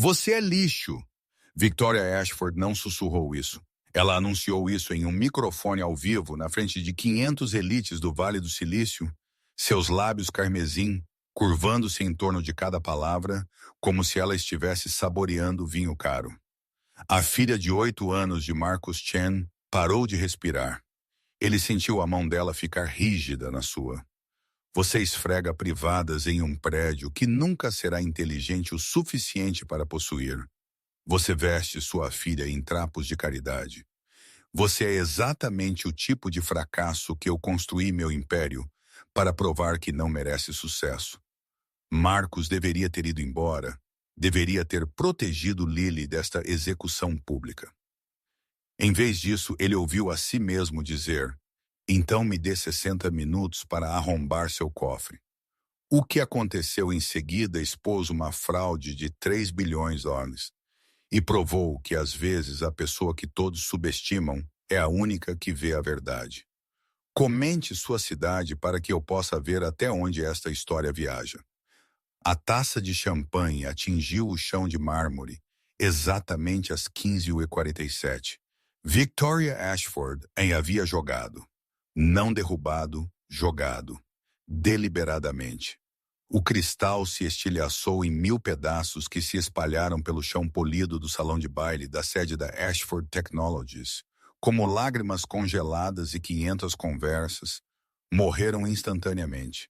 Você é lixo. Victoria Ashford não sussurrou isso. Ela anunciou isso em um microfone ao vivo na frente de 500 elites do Vale do Silício, seus lábios carmesim curvando-se em torno de cada palavra, como se ela estivesse saboreando vinho caro. A filha de 8 anos de Marcus Chen parou de respirar. Ele sentiu a mão dela ficar rígida na sua. Você esfrega privadas em um prédio que nunca será inteligente o suficiente para possuir. Você veste sua filha em trapos de caridade. Você é exatamente o tipo de fracasso que eu construí meu império para provar que não merece sucesso. Marcus deveria ter ido embora, deveria ter protegido Lily desta execução pública. Em vez disso, ele ouviu a si mesmo dizer: então me dê 60 minutos para arrombar seu cofre. O que aconteceu em seguida expôs uma fraude de 3 bilhões de dólares e provou que às vezes a pessoa que todos subestimam é a única que vê a verdade. Comente sua cidade para que eu possa ver até onde esta história viaja. A taça de champanhe atingiu o chão de mármore exatamente às 15h47. Victoria Ashford em havia jogado. Não derrubado, jogado. Deliberadamente. O cristal se estilhaçou em 1000 pedaços que se espalharam pelo chão polido do salão de baile da sede da Ashford Technologies. Como lágrimas congeladas e 500 conversas, morreram instantaneamente.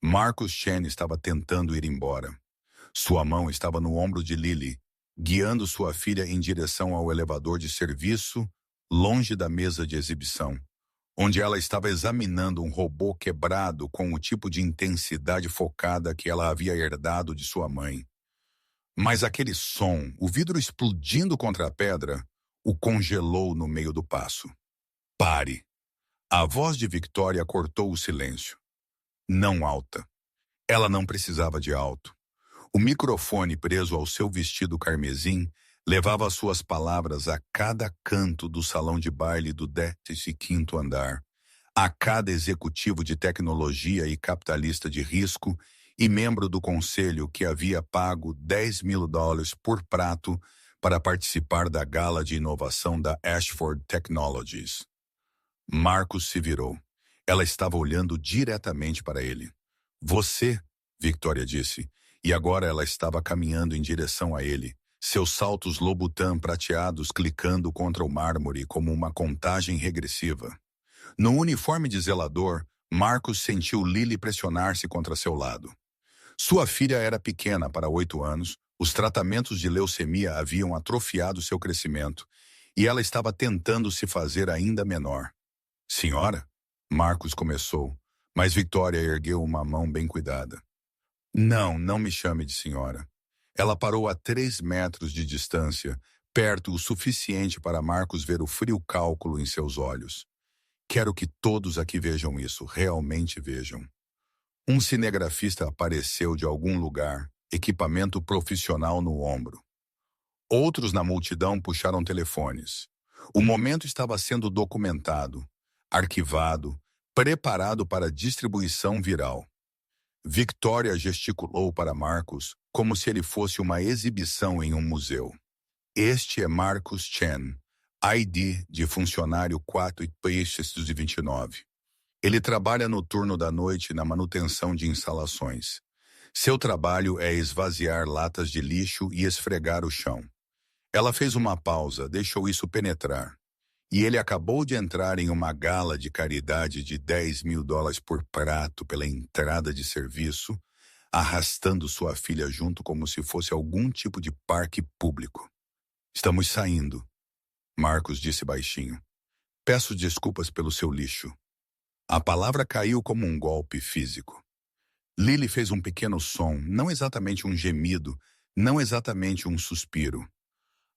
Marcus Chen estava tentando ir embora. Sua mão estava no ombro de Lily, guiando sua filha em direção ao elevador de serviço, longe da mesa de exibição, onde ela estava examinando um robô quebrado com o tipo de intensidade focada que ela havia herdado de sua mãe. Mas aquele som, o vidro explodindo contra a pedra, o congelou no meio do passo. Pare! A voz de Victoria cortou o silêncio. Não alta. Ela não precisava de alto. O microfone preso ao seu vestido carmesim levava suas palavras a cada canto do salão de baile do 15º andar, a cada executivo de tecnologia e capitalista de risco e membro do conselho que havia pago 10 mil dólares por prato para participar da gala de inovação da Ashford Technologies. Marcus se virou. Ela estava olhando diretamente para ele. Você, Victoria disse, e agora ela estava caminhando em direção a ele, seus saltos Louboutin prateados clicando contra o mármore como uma contagem regressiva. No uniforme de zelador, Marcus sentiu Lily pressionar-se contra seu lado. Sua filha era pequena para 8 anos, os tratamentos de leucemia haviam atrofiado seu crescimento, e ela estava tentando se fazer ainda menor. Senhora? Marcus começou, mas Victoria ergueu uma mão bem cuidada. Não me chame de senhora. Ela parou a 3 metros de distância, perto o suficiente para Marcus ver o frio cálculo em seus olhos. Quero que todos aqui vejam isso, realmente vejam. Um cinegrafista apareceu de algum lugar, equipamento profissional no ombro. Outros na multidão puxaram telefones. O momento estava sendo documentado, arquivado, preparado para distribuição viral. Victoria gesticulou para Marcus como se ele fosse uma exibição em um museu. Este é Marcus Chen, ID de funcionário 429. Ele trabalha no turno da noite na manutenção de instalações. Seu trabalho é esvaziar latas de lixo e esfregar o chão. Ela fez uma pausa, deixou isso penetrar. E ele acabou de entrar em uma gala de caridade de 10 mil dólares por prato pela entrada de serviço, arrastando sua filha junto como se fosse algum tipo de parque público. Estamos saindo, Marcus disse baixinho. Peço desculpas pelo seu lixo. A palavra caiu como um golpe físico. Lily fez um pequeno som, não exatamente um gemido, não exatamente um suspiro.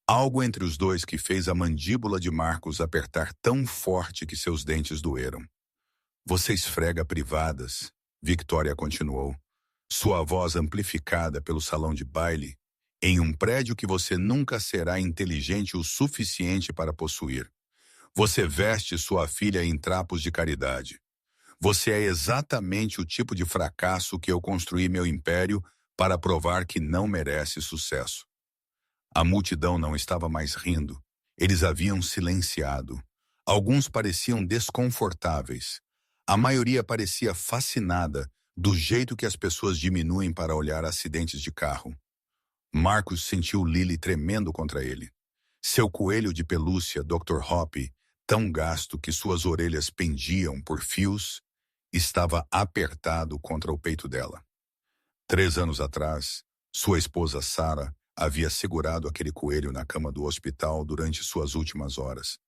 Algo entre os dois que fez a mandíbula de Marcus apertar tão forte que seus dentes doeram. Você esfrega privadas, Victoria continuou, sua voz amplificada pelo salão de baile, em um prédio que você nunca será inteligente o suficiente para possuir. Você veste sua filha em trapos de caridade. Você é exatamente o tipo de fracasso que eu construí meu império para provar que não merece sucesso. A multidão não estava mais rindo. Eles haviam silenciado. Alguns pareciam desconfortáveis. A maioria parecia fascinada do jeito que as pessoas diminuem para olhar acidentes de carro. Marcus sentiu Lily tremendo contra ele. Seu coelho de pelúcia, Dr. Hoppe, tão gasto que suas orelhas pendiam por fios, estava apertado contra o peito dela. 3 anos atrás, sua esposa Sarah havia segurado aquele coelho na cama do hospital durante suas últimas horas.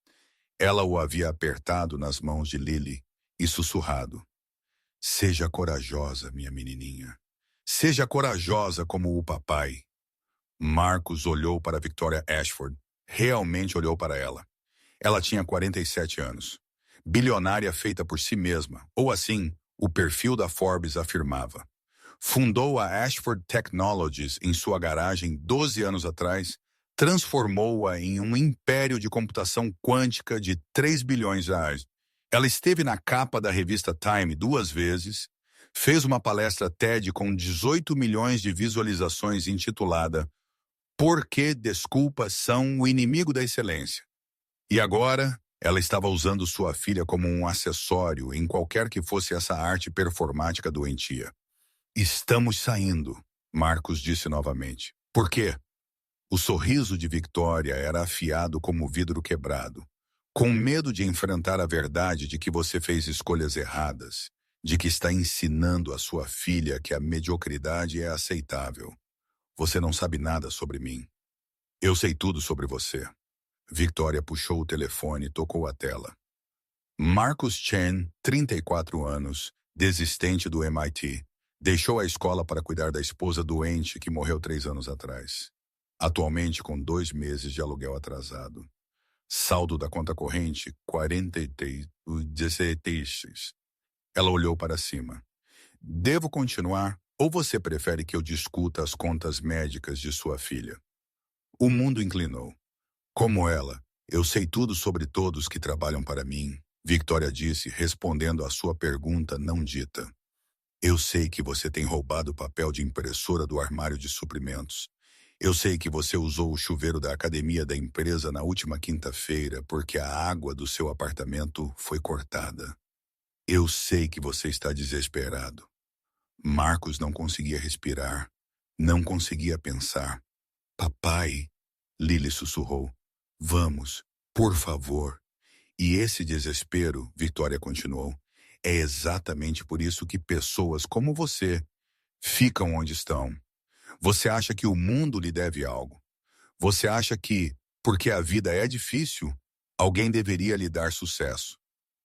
Ela o havia apertado nas mãos de Lily e sussurrado: "Seja corajosa, minha menininha. Seja corajosa como o papai." Marcus olhou para Victoria Ashford. Realmente olhou para ela. Ela tinha 47 anos. Bilionária feita por si mesma, ou assim, o perfil da Forbes afirmava. Fundou a Ashford Technologies em sua garagem 12 anos atrás, transformou-a em um império de computação quântica de 3 bilhões de reais. Ela esteve na capa da revista Time 2 vezes, fez uma palestra TED com 18 milhões de visualizações intitulada "Por que desculpas são o inimigo da excelência?" E agora, ela estava usando sua filha como um acessório em qualquer que fosse essa arte performática doentia. "Estamos saindo", Marcus disse novamente. "Por quê?" O sorriso de Victoria era afiado como vidro quebrado. "Com medo de enfrentar a verdade de que você fez escolhas erradas, de que está ensinando a sua filha que a mediocridade é aceitável. Você não sabe nada sobre mim. Eu sei tudo sobre você." Victoria puxou o telefone e tocou a tela. Marcus Chen, 34 anos, desistente do MIT, deixou a escola para cuidar da esposa doente que morreu 3 anos atrás. Atualmente com 2 meses de aluguel atrasado. Saldo da conta corrente, 46. Ela olhou para cima. "Devo continuar ou você prefere que eu discuta as contas médicas de sua filha?" O mundo inclinou. "Como ela, eu sei tudo sobre todos que trabalham para mim", Victoria disse, respondendo à sua pergunta não dita. "Eu sei que você tem roubado o papel de impressora do armário de suprimentos. Eu sei que você usou o chuveiro da academia da empresa na última quinta-feira porque a água do seu apartamento foi cortada. Eu sei que você está desesperado." Marcus não conseguia respirar. Não conseguia pensar. "Papai", Lily sussurrou. "Vamos, por favor." "E esse desespero", Victoria continuou, "é exatamente por isso que pessoas como você ficam onde estão. Você acha que o mundo lhe deve algo. Você acha que, porque a vida é difícil, alguém deveria lhe dar sucesso.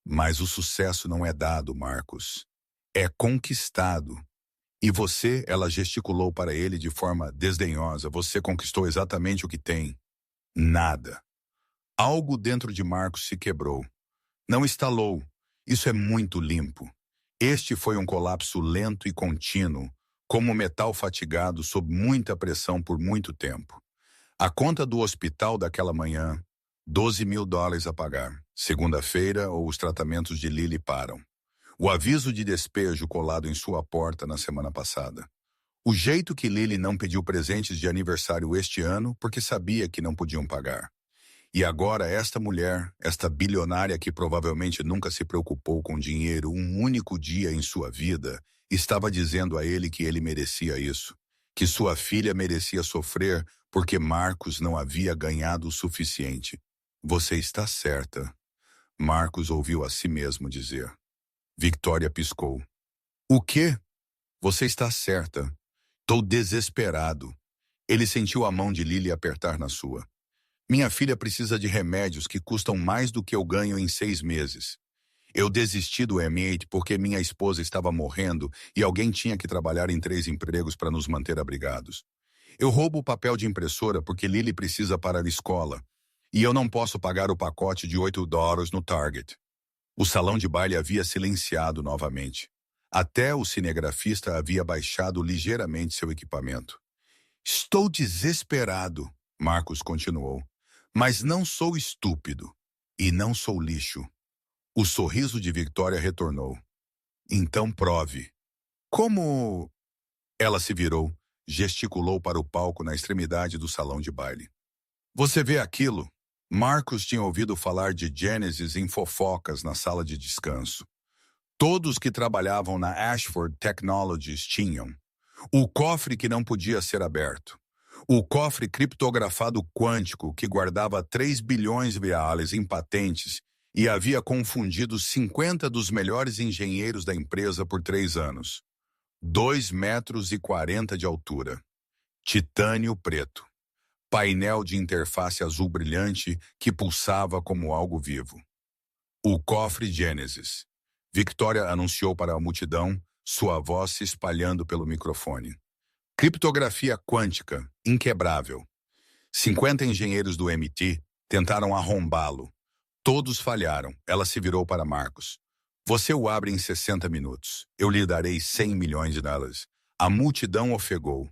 Mas o sucesso não é dado, Marcus. É conquistado. E você", ela gesticulou para ele de forma desdenhosa, "você conquistou exatamente o que tem. Nada." Algo dentro de Marcos se quebrou. Não estalou. Isso é muito limpo. Este foi um colapso lento e contínuo, como metal fatigado sob muita pressão por muito tempo. A conta do hospital daquela manhã, $12.000 a pagar. Segunda-feira, ou os tratamentos de Lily param. O aviso de despejo colado em sua porta na semana passada. O jeito que Lily não pediu presentes de aniversário este ano porque sabia que não podiam pagar. E agora esta mulher, esta bilionária que provavelmente nunca se preocupou com dinheiro um único dia em sua vida, estava dizendo a ele que ele merecia isso, que sua filha merecia sofrer porque Marcos não havia ganhado o suficiente. "Você está certa", Marcos ouviu a si mesmo dizer. Victoria piscou. "O quê?" "Você está certa. Estou desesperado." Ele sentiu a mão de Lily apertar na sua. "Minha filha precisa de remédios que custam mais do que eu ganho em 6 meses. Eu desisti do M8 porque minha esposa estava morrendo e alguém tinha que trabalhar em 3 empregos para nos manter abrigados. Eu roubo o papel de impressora porque Lily precisa para a escola. E eu não posso pagar o pacote de $8 no Target." O salão de baile havia silenciado novamente. Até o cinegrafista havia baixado ligeiramente seu equipamento. "Estou desesperado", Marcos continuou. "Mas não sou estúpido. E não sou lixo." O sorriso de Victoria retornou. "Então prove." "Como?" Ela se virou, gesticulou para o palco na extremidade do salão de baile. Você vê aquilo? Marcos tinha ouvido falar de Gênesis em fofocas na sala de descanso. Todos que trabalhavam na Ashford Technologies tinham. O cofre que não podia ser aberto. O cofre criptografado quântico que guardava 3 bilhões de reais em patentes e havia confundido 50 dos melhores engenheiros da empresa por 3 anos. 2,40 metros de altura. Titânio preto. Painel de interface azul brilhante que pulsava como algo vivo. O cofre Gênesis. Victoria anunciou para a multidão, sua voz se espalhando pelo microfone. Criptografia quântica, inquebrável. 50 engenheiros do MIT tentaram arrombá-lo. Todos falharam. Ela se virou para Marcos. Você o abre em 60 minutos. Eu lhe darei 100 milhões de dólares. A multidão ofegou.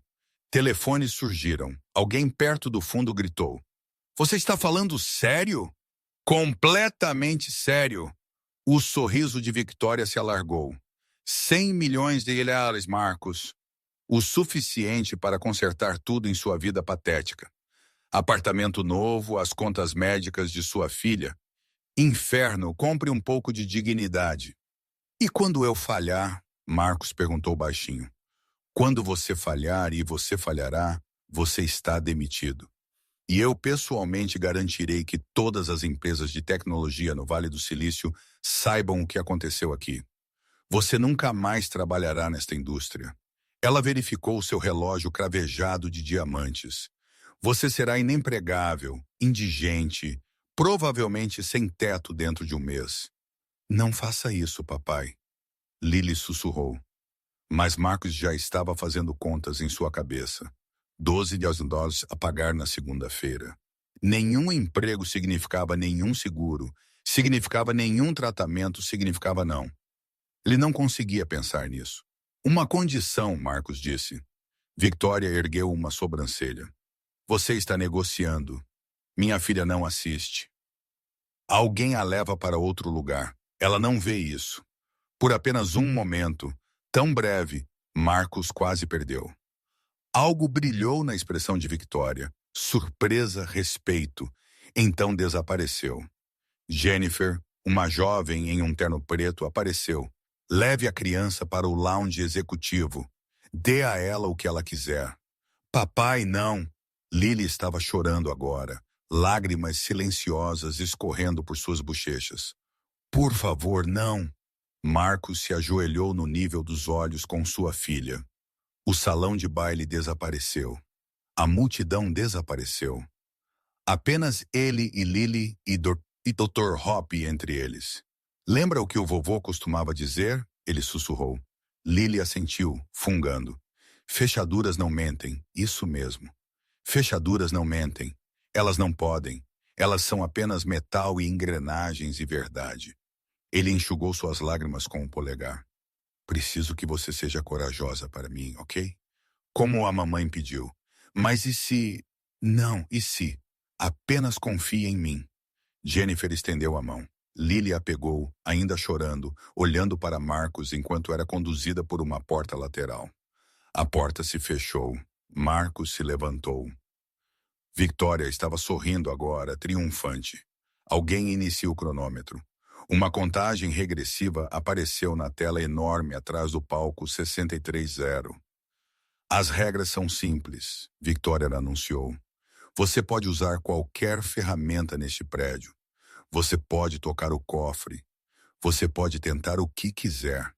Telefones surgiram. Alguém perto do fundo gritou. Você está falando sério? Completamente sério. O sorriso de Victoria se alargou. 100 milhões de reais, Marcos. O suficiente para consertar tudo em sua vida patética. Apartamento novo, as contas médicas de sua filha. Inferno, compre um pouco de dignidade. E quando eu falhar? Marcos perguntou baixinho. Quando você falhar e você falhará, você está demitido. E eu pessoalmente garantirei que todas as empresas de tecnologia no Vale do Silício saibam o que aconteceu aqui. Você nunca mais trabalhará nesta indústria. Ela verificou seu relógio cravejado de diamantes. Você será inempregável, indigente, provavelmente sem teto dentro de um mês. Não faça isso, papai. Lily sussurrou. Mas Marcos já estava fazendo contas em sua cabeça. 12 mil dólares a pagar na segunda-feira. Nenhum emprego significava nenhum seguro, significava nenhum tratamento, significava não. Ele não conseguia pensar nisso. Uma condição, Marcos disse. Victoria ergueu uma sobrancelha. Você está negociando. Minha filha não assiste. Alguém a leva para outro lugar. Ela não vê isso. Por apenas um momento, tão breve, Marcos quase perdeu. Algo brilhou na expressão de Victoria. Surpresa, respeito. Então desapareceu. Jennifer, uma jovem em um terno preto, apareceu. Leve a criança para o lounge executivo. Dê a ela o que ela quiser. Papai, não. Lily estava chorando agora, lágrimas silenciosas escorrendo por suas bochechas. Por favor, não. Marcos se ajoelhou no nível dos olhos com sua filha. O salão de baile desapareceu. A multidão desapareceu. Apenas ele e Lily e Dr. Hoppe entre eles. Lembra o que o vovô costumava dizer? Ele sussurrou. Lily assentiu, fungando. Fechaduras não mentem, isso mesmo. Fechaduras não mentem. Elas não podem. Elas são apenas metal e engrenagens e verdade. Ele enxugou suas lágrimas com o polegar. Preciso que você seja corajosa para mim, ok? Como a mamãe pediu. Mas e se... Não, e se? Apenas confie em mim. Jennifer estendeu a mão. Lily a pegou, ainda chorando, olhando para Marcos enquanto era conduzida por uma porta lateral. A porta se fechou. Marcos se levantou. Victoria estava sorrindo agora, triunfante. Alguém inicia o cronômetro. Uma contagem regressiva apareceu na tela enorme atrás do palco 63-0. As regras são simples, Victoria anunciou. Você pode usar qualquer ferramenta neste prédio. Você pode tocar o cofre. Você pode tentar o que quiser.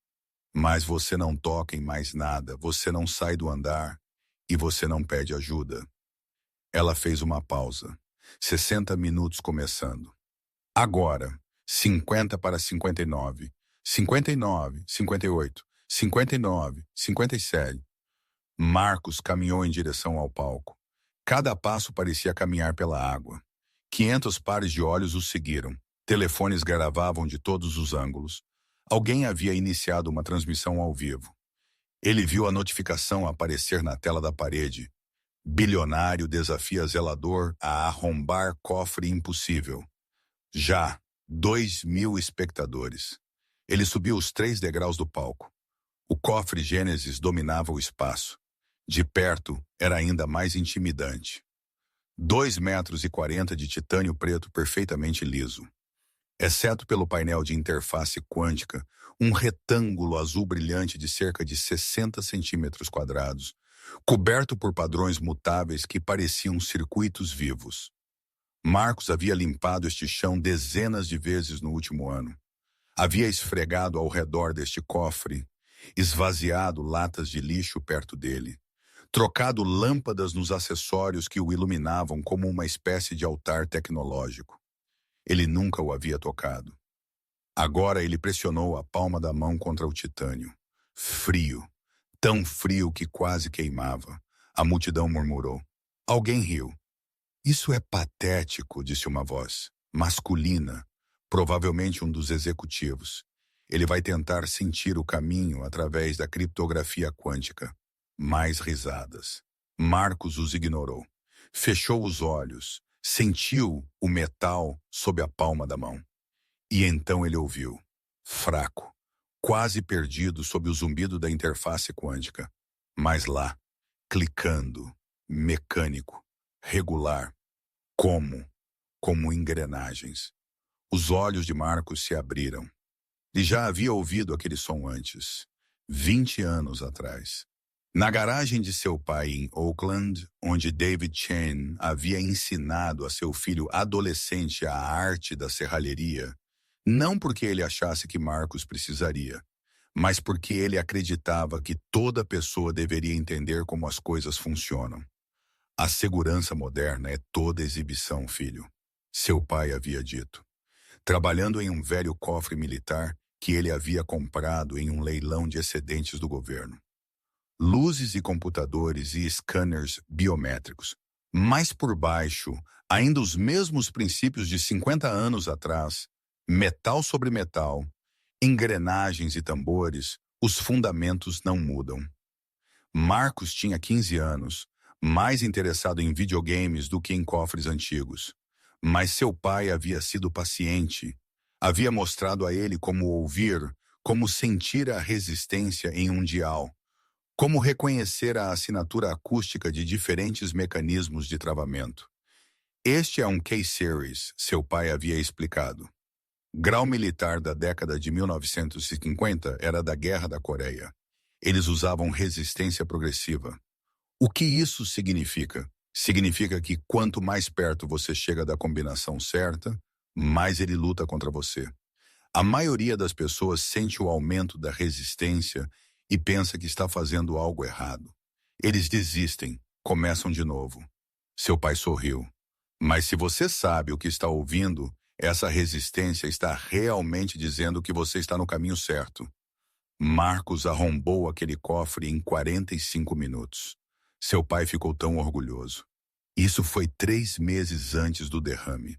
Mas você não toca em mais nada, você não sai do andar e você não pede ajuda. Ela fez uma pausa. 60 minutos começando. Agora, 50 para 59, 59, 58, 59, 57. Marcos caminhou em direção ao palco. Cada passo parecia caminhar pela água. 500 pares de olhos o seguiram. Telefones gravavam de todos os ângulos. Alguém havia iniciado uma transmissão ao vivo. Ele viu a notificação aparecer na tela da parede. Bilionário desafia zelador a arrombar cofre impossível. Já 2.000 espectadores. Ele subiu os 3 degraus do palco. O cofre Gênesis dominava o espaço. De perto, era ainda mais intimidante. 2,40 metros de titânio preto perfeitamente liso. Exceto pelo painel de interface quântica, um retângulo azul brilhante de cerca de 60 centímetros quadrados, coberto por padrões mutáveis que pareciam circuitos vivos. Marcos havia limpado este chão dezenas de vezes no último ano. Havia esfregado ao redor deste cofre, esvaziado latas de lixo perto dele, trocado lâmpadas nos acessórios que o iluminavam como uma espécie de altar tecnológico. Ele nunca o havia tocado. Agora ele pressionou a palma da mão contra o titânio. Frio, tão frio que quase queimava. A multidão murmurou. Alguém riu. Isso é patético, disse uma voz, masculina, provavelmente um dos executivos. Ele vai tentar sentir o caminho através da criptografia quântica. Mais risadas. Marcos os ignorou. Fechou os olhos, sentiu o metal sob a palma da mão. E então ele ouviu, fraco, quase perdido sob o zumbido da interface quântica. Mas lá, clicando, mecânico, regular, como engrenagens. Os olhos de Marcos se abriram. Ele já havia ouvido aquele som antes, 20 anos atrás. Na garagem de seu pai em Oakland, onde David Chen havia ensinado a seu filho adolescente a arte da serralheria, não porque ele achasse que Marcos precisaria, mas porque ele acreditava que toda pessoa deveria entender como as coisas funcionam. A segurança moderna é toda exibição, filho, seu pai havia dito, trabalhando em um velho cofre militar que ele havia comprado em um leilão de excedentes do governo. Luzes e computadores e scanners biométricos, mas por baixo, ainda os mesmos princípios de 50 anos atrás, metal sobre metal, engrenagens e tambores, os fundamentos não mudam. Marcos tinha 15 anos, mais interessado em videogames do que em cofres antigos. Mas seu pai havia sido paciente, havia mostrado a ele como ouvir, como sentir a resistência em um dial, como reconhecer a assinatura acústica de diferentes mecanismos de travamento. Este é um K-Series, seu pai havia explicado. Grau militar da década de 1950 era da Guerra da Coreia. Eles usavam resistência progressiva. O que isso significa? Significa que quanto mais perto você chega da combinação certa, mais ele luta contra você. A maioria das pessoas sente o aumento da resistência e pensa que está fazendo algo errado. Eles desistem, começam de novo. Seu pai sorriu. Mas se você sabe o que está ouvindo, essa resistência está realmente dizendo que você está no caminho certo. Marcos arrombou aquele cofre em 45 minutos. Seu pai ficou tão orgulhoso. Isso foi 3 meses antes do derrame.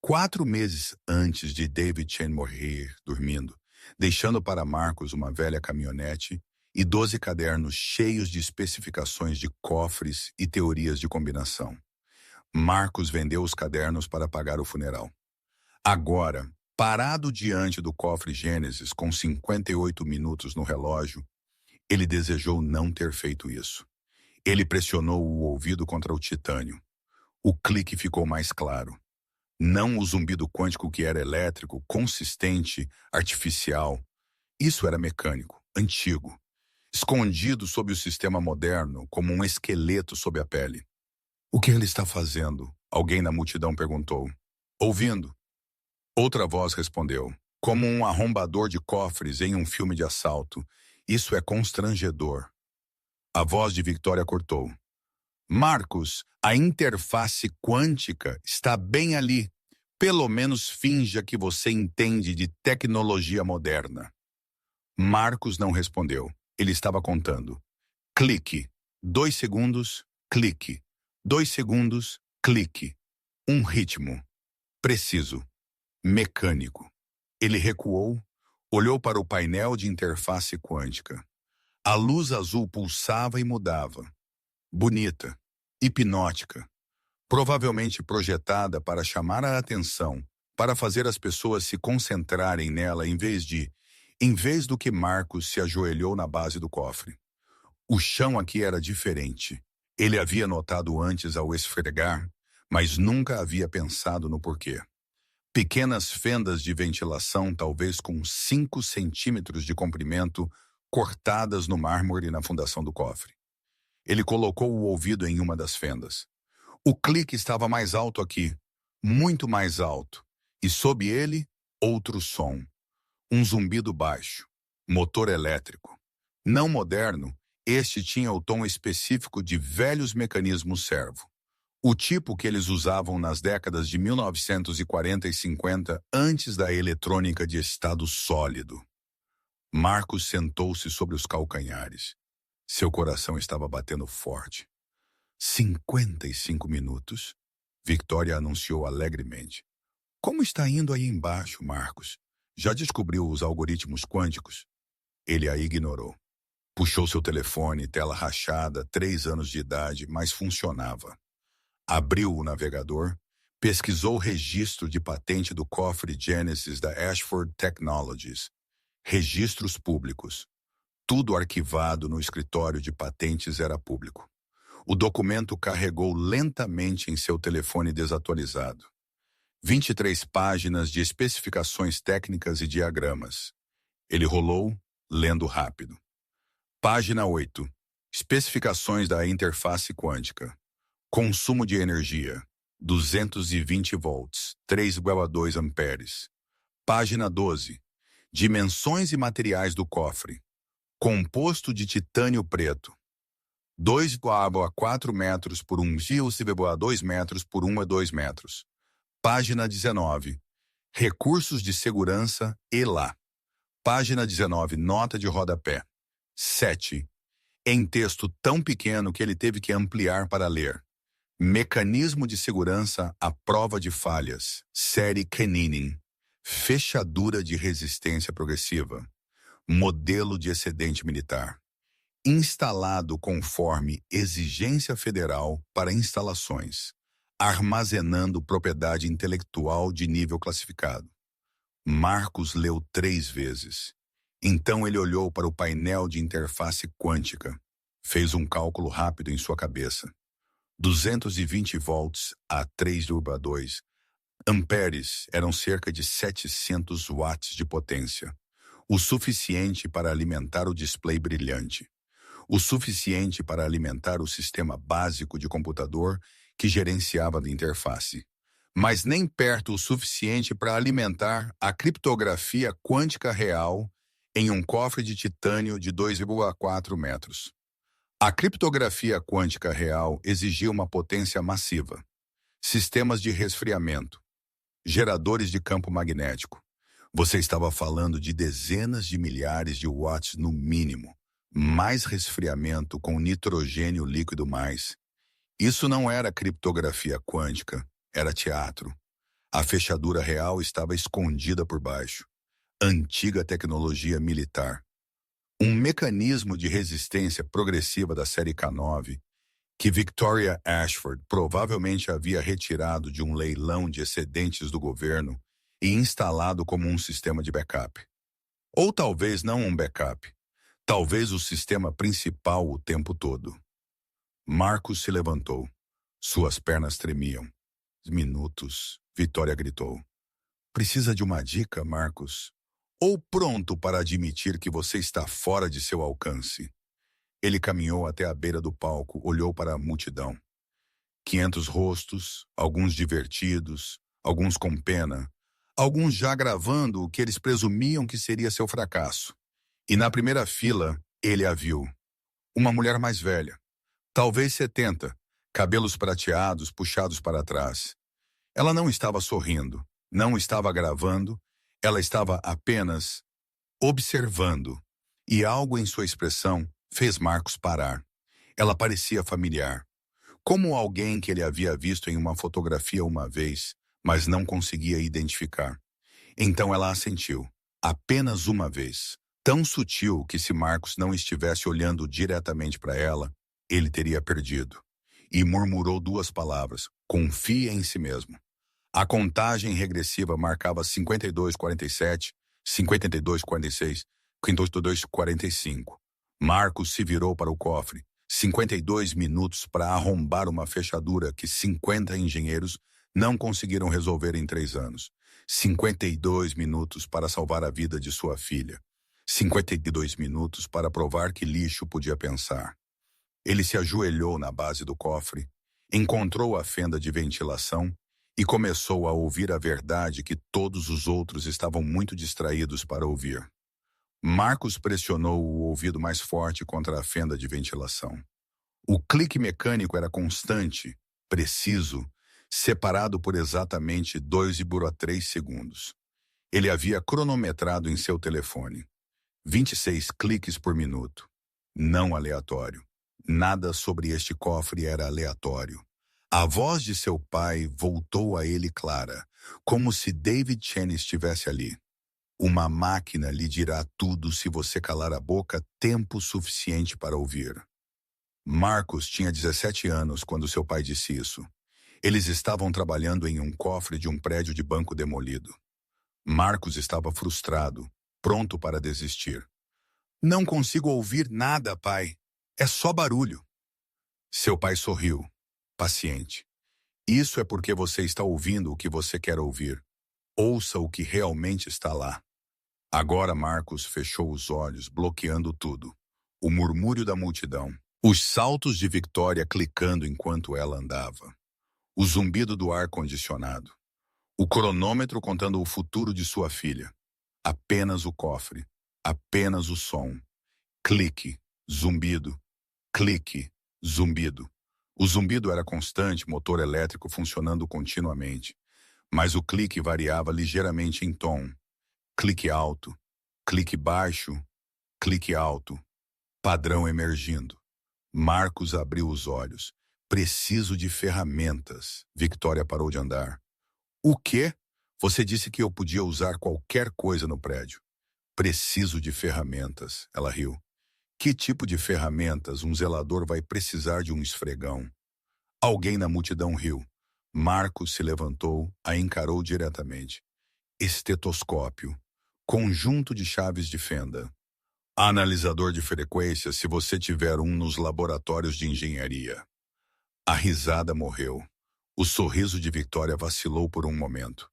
4 meses antes de David Chen morrer dormindo, deixando para Marcos uma velha caminhonete e 12 cadernos cheios de especificações de cofres e teorias de combinação. Marcos vendeu os cadernos para pagar o funeral. Agora, parado diante do cofre Gênesis com 58 minutos no relógio, ele desejou não ter feito isso. Ele pressionou o ouvido contra o titânio. O clique ficou mais claro. Não o zumbido quântico que era elétrico, consistente, artificial. Isso era mecânico, antigo, escondido sob o sistema moderno, como um esqueleto sob a pele. O que ele está fazendo? Alguém na multidão perguntou. Ouvindo. Outra voz respondeu. Como um arrombador de cofres em um filme de assalto. Isso é constrangedor. A voz de Victoria cortou. Marcos, a interface quântica está bem ali. Pelo menos finja que você entende de tecnologia moderna. Marcos não respondeu. Ele estava contando. Clique. 2 segundos, clique. 2 segundos, clique. Um ritmo. Preciso. Mecânico. Ele recuou, olhou para o painel de interface quântica. A luz azul pulsava e mudava. Bonita, hipnótica, provavelmente projetada para chamar a atenção, para fazer as pessoas se concentrarem nela em vez do que Marcos se ajoelhou na base do cofre. O chão aqui era diferente. Ele havia notado antes ao esfregar, mas nunca havia pensado no porquê. Pequenas fendas de ventilação, talvez com 5 centímetros de comprimento, cortadas no mármore na fundação do cofre. Ele colocou o ouvido em uma das fendas. O clique estava mais alto aqui, muito mais alto, e sob ele, outro som. Um zumbido baixo, motor elétrico. Não moderno, este tinha o tom específico de velhos mecanismos servo. O tipo que eles usavam nas décadas de 1940 e 50, antes da eletrônica de estado sólido. Marcos sentou-se sobre os calcanhares. Seu coração estava batendo forte. 55 minutos, Victoria anunciou alegremente. Como está indo aí embaixo, Marcos? Já descobriu os algoritmos quânticos? Ele a ignorou. Puxou seu telefone, tela rachada, 3 anos de idade, mas funcionava. Abriu o navegador, pesquisou o registro de patente do cofre Genesis da Ashford Technologies. Registros públicos. Tudo arquivado no escritório de patentes era público. O documento carregou lentamente em seu telefone desatualizado. 23 páginas de especificações técnicas e diagramas. Ele rolou, lendo rápido. Página 8. Especificações da interface quântica. Consumo de energia, 220 volts, 3,2 amperes. Página 12. Dimensões e materiais do cofre. Composto de titânio preto. 2,4 metros por 1,2 metros por 1,2 metros. Página 19. Recursos de segurança e lá. Página 19. Nota de rodapé. 7. Em texto tão pequeno que ele teve que ampliar para ler. Mecanismo de segurança à prova de falhas. Série Caninin. Fechadura de resistência progressiva. Modelo de excedente militar. Instalado conforme exigência federal para instalações. Armazenando propriedade intelectual de nível classificado. Marcos leu 3 vezes. Então ele olhou para o painel de interface quântica. Fez um cálculo rápido em sua cabeça. 220 volts a 3,2 amperes eram cerca de 700 watts de potência. O suficiente para alimentar o display brilhante. O suficiente para alimentar o sistema básico de computador que gerenciava a interface. Mas nem perto o suficiente para alimentar a criptografia quântica real em um cofre de titânio de 2,4 metros. A criptografia quântica real exigia uma potência massiva. Sistemas de resfriamento. Geradores de campo magnético. Você estava falando de dezenas de milhares de watts no mínimo. Mais resfriamento com nitrogênio líquido mais. Isso não era criptografia quântica, era teatro. A fechadura real estava escondida por baixo. Antiga tecnologia militar. Um mecanismo de resistência progressiva da série K9, que Victoria Ashford provavelmente havia retirado de um leilão de excedentes do governo e instalado como um sistema de backup. Ou talvez não um backup, talvez o sistema principal o tempo todo. Marcos se levantou. Suas pernas tremiam. Minutos, Victoria gritou. Precisa de uma dica, Marcos? Ou pronto para admitir que você está fora de seu alcance? Ele caminhou até a beira do palco, olhou para a multidão. 500 rostos, alguns divertidos, alguns com pena, alguns já gravando o que eles presumiam que seria seu fracasso. E na primeira fila, ele a viu. Uma mulher mais velha, talvez 70, cabelos prateados puxados para trás. Ela não estava sorrindo, não estava gravando, ela estava apenas observando. E algo em sua expressão fez Marcos parar. Ela parecia familiar. Como alguém que ele havia visto em uma fotografia uma vez, mas não conseguia identificar. Então ela assentiu, apenas uma vez. Tão sutil que se Marcos não estivesse olhando diretamente para ela, ele teria perdido. E murmurou 2 palavras, confia em si mesmo. A contagem regressiva marcava 52,47, 52,46, 52,45. Marcos se virou para o cofre, 52 minutos para arrombar uma fechadura que 50 engenheiros não conseguiram resolver em 3 anos. 52 minutos para salvar a vida de sua filha. 52 minutos para provar que lixo podia pensar. Ele se ajoelhou na base do cofre, encontrou a fenda de ventilação e começou a ouvir a verdade que todos os outros estavam muito distraídos para ouvir. Marcos pressionou o ouvido mais forte contra a fenda de ventilação. O clique mecânico era constante, preciso, separado por exatamente 2,3 segundos. Ele havia cronometrado em seu telefone. 26 cliques por minuto. Não aleatório. Nada sobre este cofre era aleatório. A voz de seu pai voltou a ele clara, como se David Chen estivesse ali. Uma máquina lhe dirá tudo se você calar a boca tempo suficiente para ouvir. Marcos tinha 17 anos quando seu pai disse isso. Eles estavam trabalhando em um cofre de um prédio de banco demolido. Marcos estava frustrado, pronto para desistir. Não consigo ouvir nada, pai. É só barulho. Seu pai sorriu, paciente. Isso é porque você está ouvindo o que você quer ouvir. Ouça o que realmente está lá. Agora Marcos fechou os olhos, bloqueando tudo. O murmúrio da multidão. Os saltos de Victoria clicando enquanto ela andava. O zumbido do ar-condicionado. O cronômetro contando o futuro de sua filha. Apenas o cofre. Apenas o som. Clique, zumbido. Clique, zumbido. O zumbido era constante, motor elétrico funcionando continuamente. Mas o clique variava ligeiramente em tom. Clique alto, clique baixo, clique alto. Padrão emergindo. Marcos abriu os olhos. Preciso de ferramentas. Victoria parou de andar. O quê? Você disse que eu podia usar qualquer coisa no prédio. Preciso de ferramentas, ela riu. Que tipo de ferramentas um zelador vai precisar de um esfregão? Alguém na multidão riu. Marcos se levantou, a encarou diretamente. Estetoscópio. Conjunto de chaves de fenda. Analisador de frequência se você tiver um nos laboratórios de engenharia. A risada morreu. O sorriso de Victoria vacilou por um momento.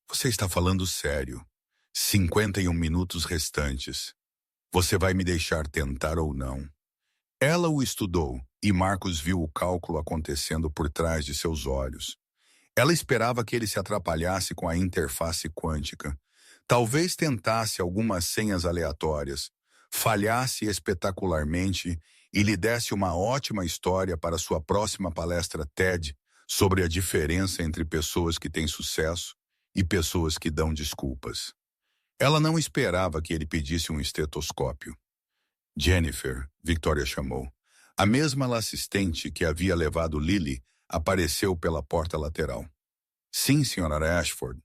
Você está falando sério. 51 minutos restantes. Você vai me deixar tentar ou não? Ela o estudou e Marcos viu o cálculo acontecendo por trás de seus olhos. Ela esperava que ele se atrapalhasse com a interface quântica. Talvez tentasse algumas senhas aleatórias, falhasse espetacularmente e lhe desse uma ótima história para sua próxima palestra TED sobre a diferença entre pessoas que têm sucesso e pessoas que dão desculpas. Ela não esperava que ele pedisse um estetoscópio. Jennifer, Victoria chamou. A mesma assistente que havia levado Lily apareceu pela porta lateral. Sim, Sra. Ashford.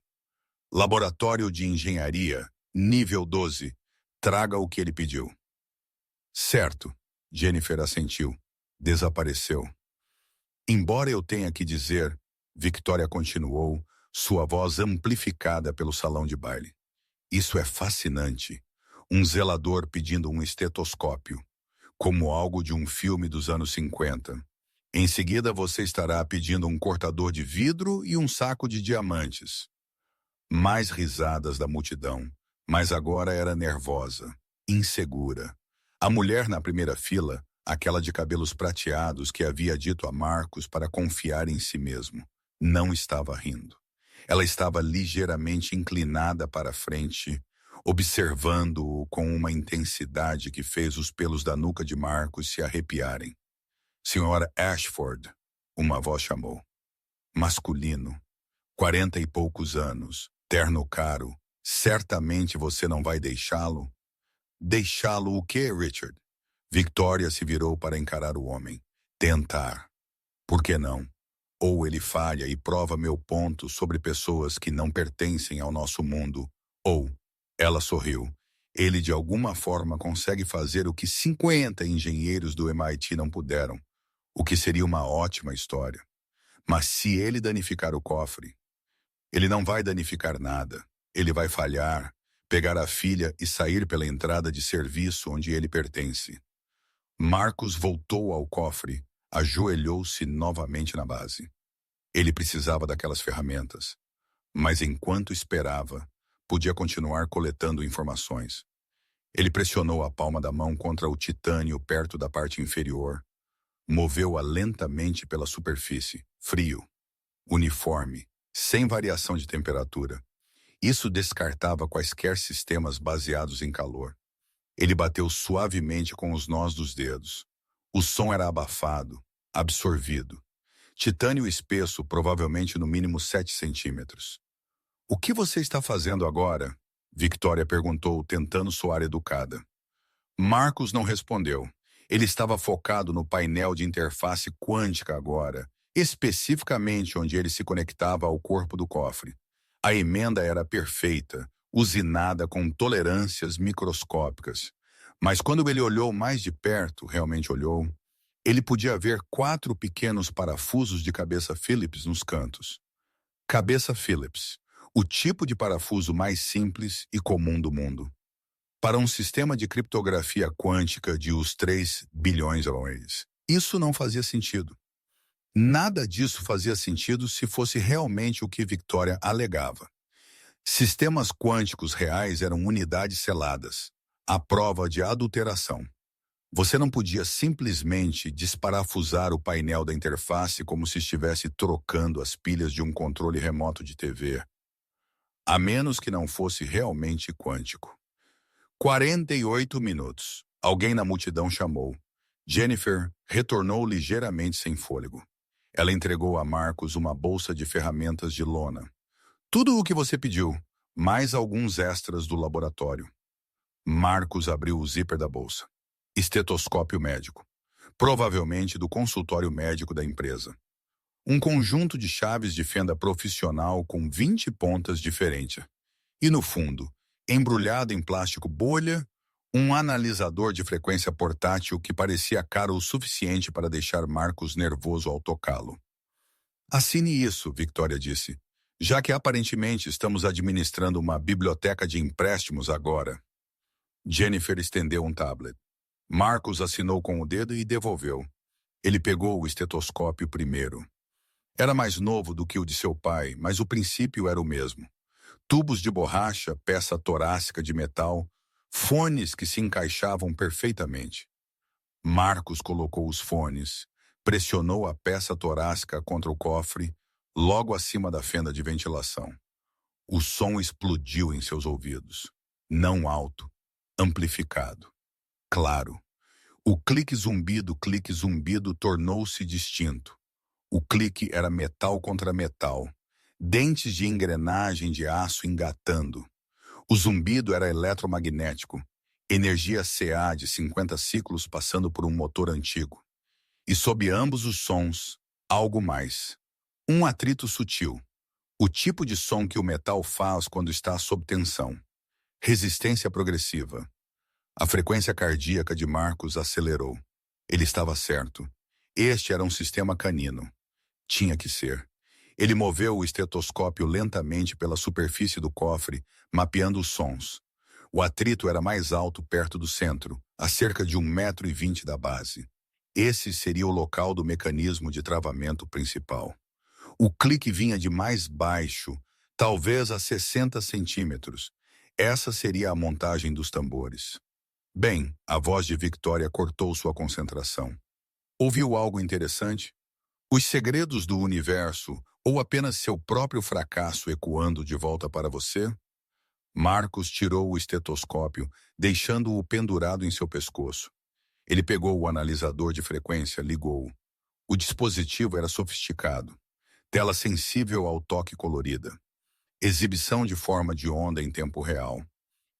Laboratório de Engenharia, nível 12. Traga o que ele pediu. Certo, Jennifer assentiu. Desapareceu. Embora eu tenha que dizer, Victoria continuou, sua voz amplificada pelo salão de baile. Isso é fascinante. Um zelador pedindo um estetoscópio, como algo de um filme dos anos 50. Em seguida você estará pedindo um cortador de vidro e um saco de diamantes. Mais risadas da multidão, mas agora era nervosa, insegura. A mulher na primeira fila, aquela de cabelos prateados que havia dito a Marcos para confiar em si mesmo, não estava rindo. Ela estava ligeiramente inclinada para a frente, observando-o com uma intensidade que fez os pelos da nuca de Marcos se arrepiarem. Senhora Ashford, uma voz chamou. Masculino, 40 e poucos anos, terno caro, certamente você não vai deixá-lo? Deixá-lo o quê, Richard? Victoria se virou para encarar o homem. Tentar. Por que não? Ou ele falha e prova meu ponto sobre pessoas que não pertencem ao nosso mundo, ou, ela sorriu, ele de alguma forma consegue fazer o que 50 engenheiros do MIT não puderam, o que seria uma ótima história. Mas se ele danificar o cofre, ele não vai danificar nada. Ele vai falhar, pegar a filha e sair pela entrada de serviço onde ele pertence. Marcos voltou ao cofre, ajoelhou-se novamente na base. Ele precisava daquelas ferramentas, mas enquanto esperava, podia continuar coletando informações. Ele pressionou a palma da mão contra o titânio perto da parte inferior, moveu-a lentamente pela superfície, frio, uniforme, sem variação de temperatura. Isso descartava quaisquer sistemas baseados em calor. Ele bateu suavemente com os nós dos dedos. O som era abafado, absorvido. Titânio espesso, provavelmente no mínimo 7 centímetros. "O que você está fazendo agora?" Victoria perguntou, tentando soar educada. Marcos não respondeu. Ele estava focado no painel de interface quântica agora, especificamente onde ele se conectava ao corpo do cofre. A emenda era perfeita, usinada com tolerâncias microscópicas. Mas quando ele olhou mais de perto, realmente olhou, ele podia ver 4 pequenos parafusos de cabeça Phillips nos cantos. Cabeça Phillips, o tipo de parafuso mais simples e comum do mundo. Para um sistema de criptografia quântica de os 3 bilhões de dólares, isso não fazia sentido. Nada disso fazia sentido se fosse realmente o que Victoria alegava. Sistemas quânticos reais eram unidades seladas, à prova de adulteração. Você não podia simplesmente desparafusar o painel da interface como se estivesse trocando as pilhas de um controle remoto de TV, a menos que não fosse realmente quântico. 48 minutos. Alguém na multidão chamou. Jennifer retornou ligeiramente sem fôlego. Ela entregou a Marcos uma bolsa de ferramentas de lona. "Tudo o que você pediu, mais alguns extras do laboratório." Marcos abriu o zíper da bolsa. Estetoscópio médico. Provavelmente do consultório médico da empresa. Um conjunto de chaves de fenda profissional com 20 pontas diferentes. E no fundo, embrulhado em plástico bolha, um analisador de frequência portátil que parecia caro o suficiente para deixar Marcos nervoso ao tocá-lo. "Assine isso", Victoria disse, "já que aparentemente estamos administrando uma biblioteca de empréstimos agora." Jennifer estendeu um tablet. Marcos assinou com o dedo e devolveu. Ele pegou o estetoscópio primeiro. Era mais novo do que o de seu pai, mas o princípio era o mesmo. Tubos de borracha, peça torácica de metal, fones que se encaixavam perfeitamente. Marcos colocou os fones, pressionou a peça torácica contra o cofre, logo acima da fenda de ventilação. O som explodiu em seus ouvidos. Não alto, amplificado. Claro. O clique zumbido tornou-se distinto. O clique era metal contra metal, dentes de engrenagem de aço engatando. O zumbido era eletromagnético, energia CA de 50 ciclos passando por um motor antigo. E sob ambos os sons, algo mais. Um atrito sutil. O tipo de som que o metal faz quando está sob tensão. Resistência progressiva. A frequência cardíaca de Marcos acelerou. Ele estava certo. Este era um sistema canino. Tinha que ser. Ele moveu o estetoscópio lentamente pela superfície do cofre, mapeando os sons. O atrito era mais alto perto do centro, a cerca de 1,20 m da base. Esse seria o local do mecanismo de travamento principal. O clique vinha de mais baixo, talvez a 60 centímetros. Essa seria a montagem dos tambores. Bem, a voz de Victoria cortou sua concentração. Ouviu algo interessante? Os segredos do universo ou apenas seu próprio fracasso ecoando de volta para você? Marcos tirou o estetoscópio, deixando-o pendurado em seu pescoço. Ele pegou o analisador de frequência, ligou-o. O dispositivo era sofisticado. Tela sensível ao toque colorida. Exibição de forma de onda em tempo real.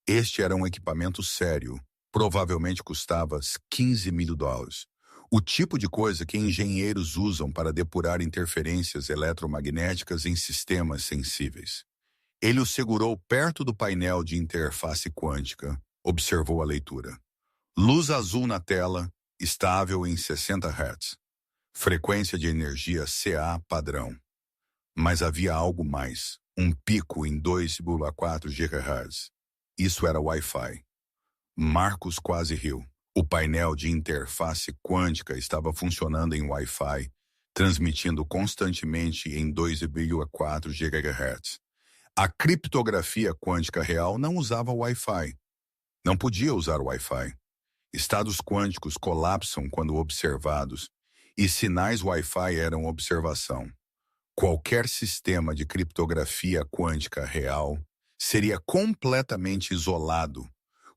Este era um equipamento sério. Provavelmente custava $15 mil. O tipo de coisa que engenheiros usam para depurar interferências eletromagnéticas em sistemas sensíveis. Ele o segurou perto do painel de interface quântica. Observou a leitura. Luz azul na tela, estável em 60 Hz. Frequência de energia CA padrão. Mas havia algo mais. Um pico em 2,4 GHz. Isso era Wi-Fi. Marcos quase riu. O painel de interface quântica estava funcionando em Wi-Fi, transmitindo constantemente em 2,4 GHz. A criptografia quântica real não usava Wi-Fi. Não podia usar Wi-Fi. Estados quânticos colapsam quando observados, e sinais Wi-Fi eram observação. Qualquer sistema de criptografia quântica real seria completamente isolado,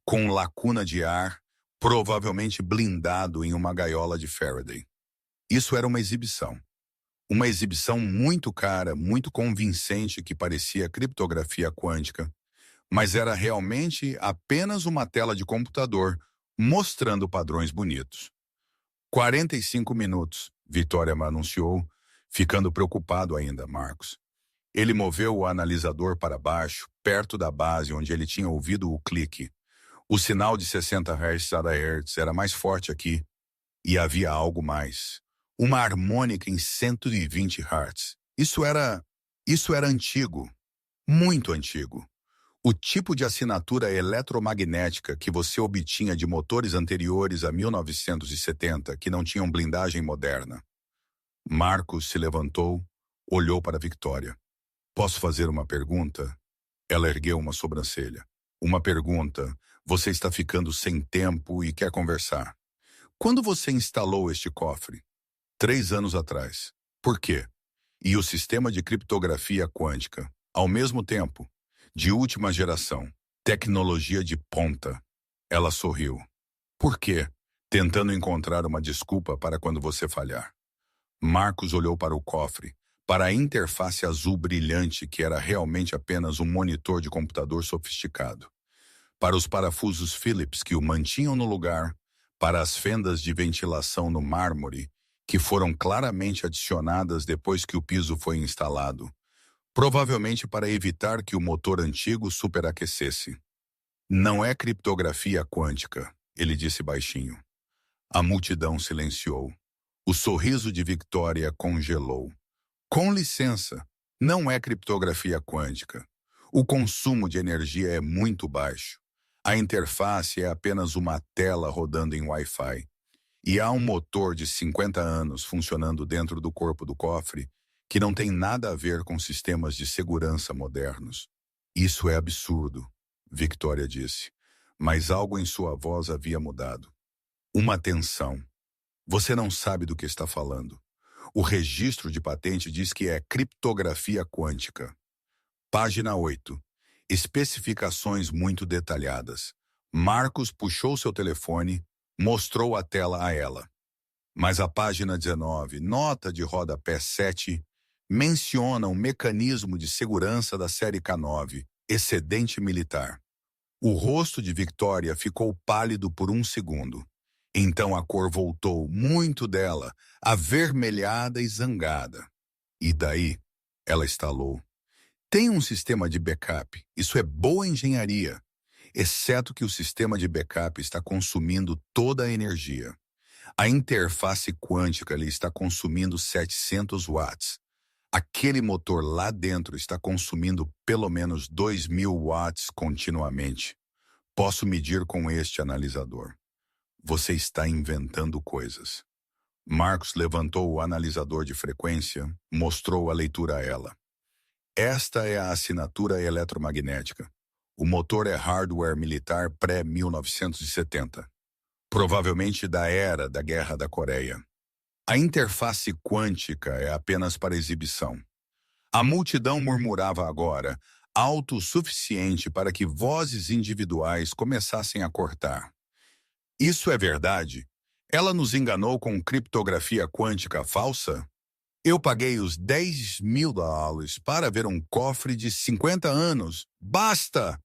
com lacuna de ar, provavelmente blindado em uma gaiola de Faraday. Isso era uma exibição. Uma exibição muito cara, muito convincente que parecia criptografia quântica, mas era realmente apenas uma tela de computador mostrando padrões bonitos. 45 minutos, Vitória me anunciou, ficando preocupado ainda, Marcos. Ele moveu o analisador para baixo, perto da base onde ele tinha ouvido o clique. O sinal de 60 Hz era mais forte aqui, e havia algo mais. Uma harmônica em 120 Hz. Isso era antigo, muito antigo. O tipo de assinatura eletromagnética que você obtinha de motores anteriores a 1970, que não tinham blindagem moderna. Marcos se levantou, olhou para Victoria. Posso fazer uma pergunta? Ela ergueu uma sobrancelha. Uma pergunta. Você está ficando sem tempo e quer conversar. Quando você instalou este cofre? 3 anos atrás. Por quê? E o sistema de criptografia quântica, ao mesmo tempo, de última geração, tecnologia de ponta. Ela sorriu. Por quê? Tentando encontrar uma desculpa para quando você falhar. Marcos olhou para o cofre, para a interface azul brilhante que era realmente apenas um monitor de computador sofisticado. Para os parafusos Phillips que o mantinham no lugar, para as fendas de ventilação no mármore, que foram claramente adicionadas depois que o piso foi instalado, provavelmente para evitar que o motor antigo superaquecesse. Não é criptografia quântica, ele disse baixinho. A multidão silenciou. O sorriso de Victoria congelou. Com licença, não é criptografia quântica. O consumo de energia é muito baixo. A interface é apenas uma tela rodando em Wi-Fi. E há um motor de 50 anos funcionando dentro do corpo do cofre que não tem nada a ver com sistemas de segurança modernos. Isso é absurdo, Victoria disse, mas algo em sua voz havia mudado. Uma tensão. Você não sabe do que está falando. O registro de patente diz que é criptografia quântica. Página 8. Especificações muito detalhadas. Marcos puxou seu telefone, mostrou a tela a ela. Mas a página 19, nota de rodapé 7, menciona um mecanismo de segurança da série K9, excedente militar. O rosto de Victoria ficou pálido por um segundo. Então a cor voltou, muito dela, avermelhada e zangada. E daí, ela estalou. Tem um sistema de backup, isso é boa engenharia, exceto que o sistema de backup está consumindo toda a energia. A interface quântica lhe está consumindo 700 watts. Aquele motor lá dentro está consumindo pelo menos 2.000 watts continuamente. Posso medir com este analisador. Você está inventando coisas. Marcos levantou o analisador de frequência, mostrou a leitura a ela. Esta é a assinatura eletromagnética. O motor é hardware militar pré-1970. Provavelmente da era da Guerra da Coreia. A interface quântica é apenas para exibição. A multidão murmurava agora, alto o suficiente para que vozes individuais começassem a cortar. Isso é verdade? Ela nos enganou com criptografia quântica falsa? Eu paguei os $10.000 para ver um cofre de 50 anos. Basta!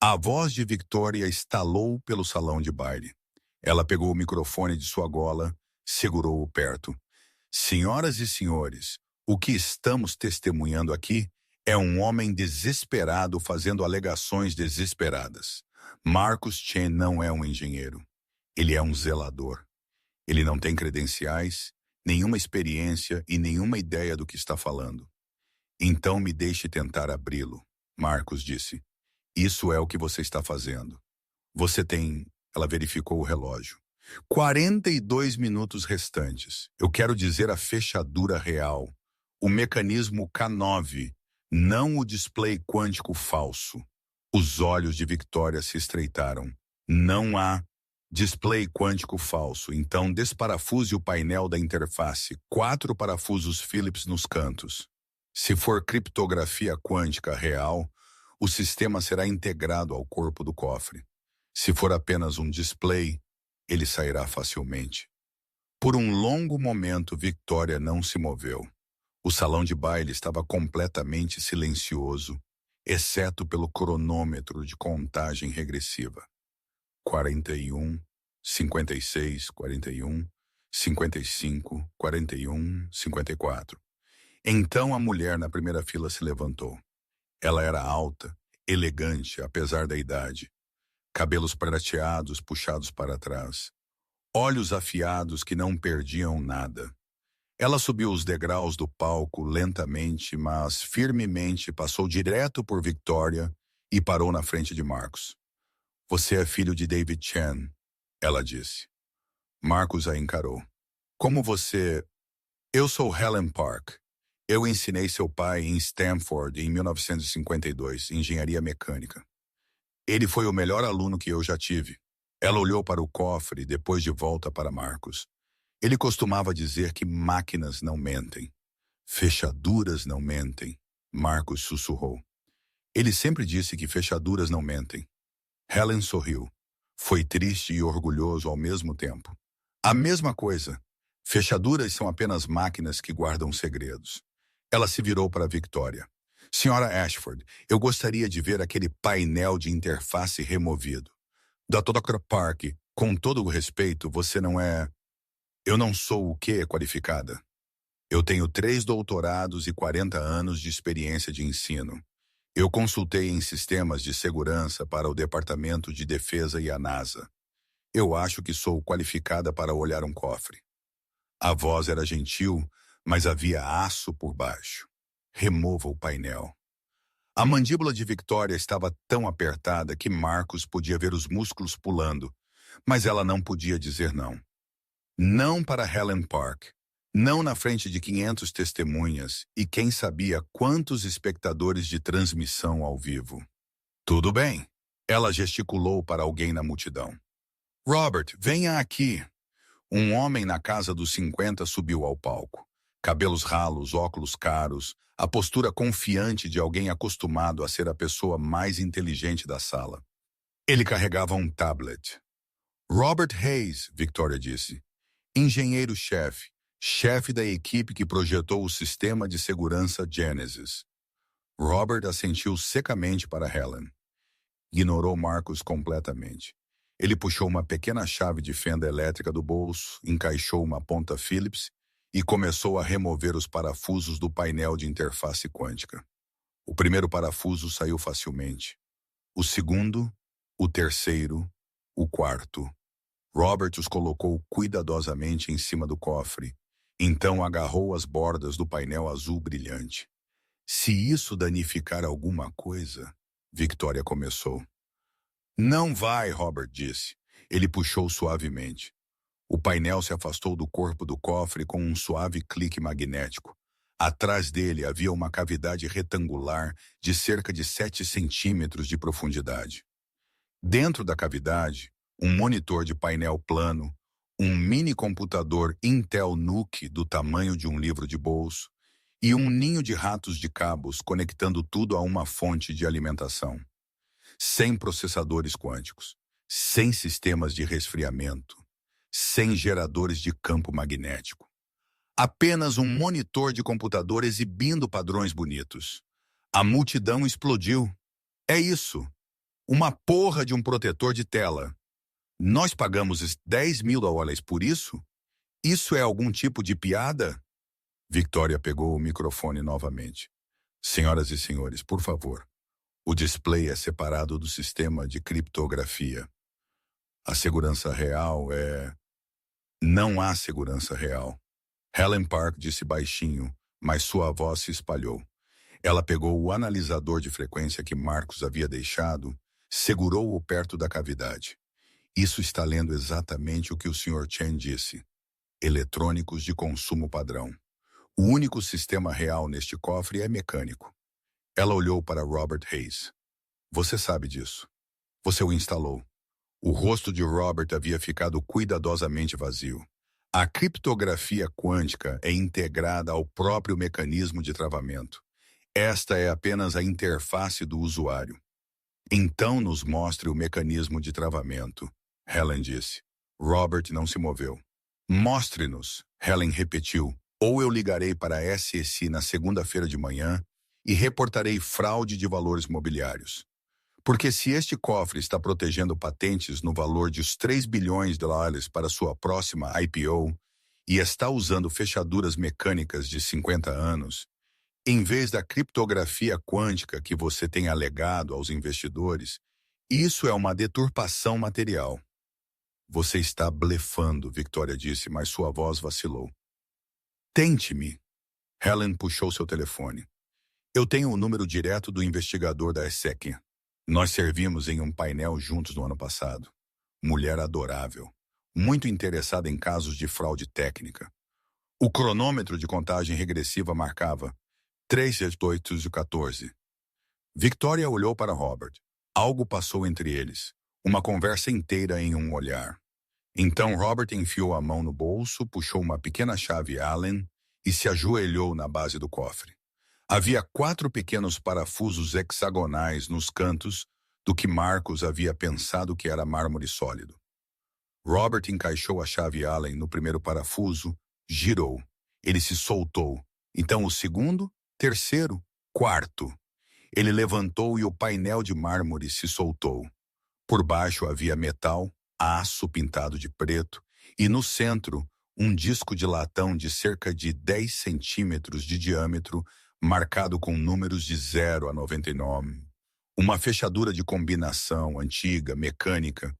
A voz de Victoria estalou pelo salão de baile. Ela pegou o microfone de sua gola, segurou-o perto. Senhoras e senhores, o que estamos testemunhando aqui é um homem desesperado fazendo alegações desesperadas. Marcos Chen não é um engenheiro. Ele é um zelador. Ele não tem credenciais, nenhuma experiência e nenhuma ideia do que está falando. Então me deixe tentar abri-lo, Marcos disse. Isso é o que você está fazendo. Você tem... Ela verificou o relógio. 42 minutos restantes. Eu quero dizer a fechadura real. O mecanismo K9, não o display quântico falso. Os olhos de Victoria se estreitaram. Não há display quântico falso, então desparafuse o painel da interface, 4 parafusos Phillips nos cantos. Se for criptografia quântica real, o sistema será integrado ao corpo do cofre. Se for apenas um display, ele sairá facilmente. Por um longo momento, Victoria não se moveu. O salão de baile estava completamente silencioso, exceto pelo cronômetro de contagem regressiva. 41, 56, 41, 55, 41, 54. Então a mulher na primeira fila se levantou. Ela era alta, elegante, apesar da idade. Cabelos prateados puxados para trás. Olhos afiados que não perdiam nada. Ela subiu os degraus do palco lentamente, mas firmemente passou direto por Victoria e parou na frente de Marcos. Você é filho de David Chen, ela disse. Marcos a encarou. Como você... Eu sou Helen Park. Eu ensinei seu pai em Stanford em 1952, engenharia mecânica. Ele foi o melhor aluno que eu já tive. Ela olhou para o cofre, depois de volta para Marcos. Ele costumava dizer que máquinas não mentem. Fechaduras não mentem, Marcos sussurrou. Ele sempre disse que fechaduras não mentem. Helen sorriu. Foi triste e orgulhoso ao mesmo tempo. A mesma coisa. Fechaduras são apenas máquinas que guardam segredos. Ela se virou para Victoria. Senhora Ashford, eu gostaria de ver aquele painel de interface removido. Dr. Park, com todo o respeito, você não é... Eu não sou o quê qualificada? Eu tenho 3 doutorados e 40 anos de experiência de ensino. Eu consultei em sistemas de segurança para o Departamento de Defesa e a NASA. Eu acho que sou qualificada para olhar um cofre. A voz era gentil, mas havia aço por baixo. Remova o painel. A mandíbula de Victoria estava tão apertada que Marcos podia ver os músculos pulando, mas ela não podia dizer não. Não para Helen Park. Não na frente de 500 testemunhas e quem sabia quantos espectadores de transmissão ao vivo. Tudo bem. Ela gesticulou para alguém na multidão. Robert, venha aqui. Um homem na casa dos 50 subiu ao palco. Cabelos ralos, óculos caros, a postura confiante de alguém acostumado a ser a pessoa mais inteligente da sala. Ele carregava um tablet. Robert Hayes, Victoria disse. Engenheiro-chefe, chefe da equipe que projetou o sistema de segurança Genesis. Robert assentiu secamente para Helen. Ignorou Marcos completamente. Ele puxou uma pequena chave de fenda elétrica do bolso, encaixou uma ponta Phillips e começou a remover os parafusos do painel de interface quântica. O primeiro parafuso saiu facilmente. O segundo, o terceiro, o quarto. Robert os colocou cuidadosamente em cima do cofre, então agarrou as bordas do painel azul brilhante. Se isso danificar alguma coisa, Victoria começou. Não vai, Robert disse. Ele puxou suavemente. O painel se afastou do corpo do cofre com um suave clique magnético. Atrás dele havia uma cavidade retangular de cerca de 7 centímetros de profundidade. Dentro da cavidade, um monitor de painel plano, um mini computador Intel NUC do tamanho de um livro de bolso e um ninho de ratos de cabos conectando tudo a uma fonte de alimentação. Sem processadores quânticos, sem sistemas de resfriamento, sem geradores de campo magnético. Apenas um monitor de computador exibindo padrões bonitos. A multidão explodiu. É isso. Uma porra de um protetor de tela. Nós pagamos $10.000 por isso? Isso é algum tipo de piada? Victoria pegou o microfone novamente. Senhoras e senhores, por favor. O display é separado do sistema de criptografia. A segurança real é... Não há segurança real. Helen Park disse baixinho, mas sua voz se espalhou. Ela pegou o analisador de frequência que Marcos havia deixado, segurou-o perto da cavidade. Isso está lendo exatamente o que o Sr. Chen disse. Eletrônicos de consumo padrão. O único sistema real neste cofre é mecânico. Ela olhou para Robert Hayes. Você sabe disso. Você o instalou. O rosto de Robert havia ficado cuidadosamente vazio. A criptografia quântica é integrada ao próprio mecanismo de travamento. Esta é apenas a interface do usuário. Então nos mostre o mecanismo de travamento, Helen disse. Robert não se moveu. Mostre-nos, Helen repetiu, ou eu ligarei para a SEC na segunda-feira de manhã e reportarei fraude de valores mobiliários. Porque se este cofre está protegendo patentes no valor de US$ 3 bilhões para sua próxima IPO e está usando fechaduras mecânicas de 50 anos, em vez da criptografia quântica que você tem alegado aos investidores, isso é uma deturpação material. Você está blefando, Victoria disse, mas sua voz vacilou. Tente-me. Helen puxou seu telefone. Eu tenho o número direto do investigador da SEC. Nós servimos em um painel juntos no ano passado. Mulher adorável. Muito interessada em casos de fraude técnica. O cronômetro de contagem regressiva marcava 3/8/14. Victoria olhou para Robert. Algo passou entre eles. Uma conversa inteira em um olhar. Então Robert enfiou a mão no bolso, puxou uma pequena chave Allen e se ajoelhou na base do cofre. Havia 4 pequenos parafusos hexagonais nos cantos do que Marcos havia pensado que era mármore sólido. Robert encaixou a chave Allen no primeiro parafuso, girou. Ele se soltou. Então o segundo, terceiro, quarto. Ele levantou e o painel de mármore se soltou. Por baixo havia metal, aço pintado de preto, e no centro, um disco de latão de cerca de 10 centímetros de diâmetro, marcado com números de 0 a 99. Uma fechadura de combinação antiga, mecânica,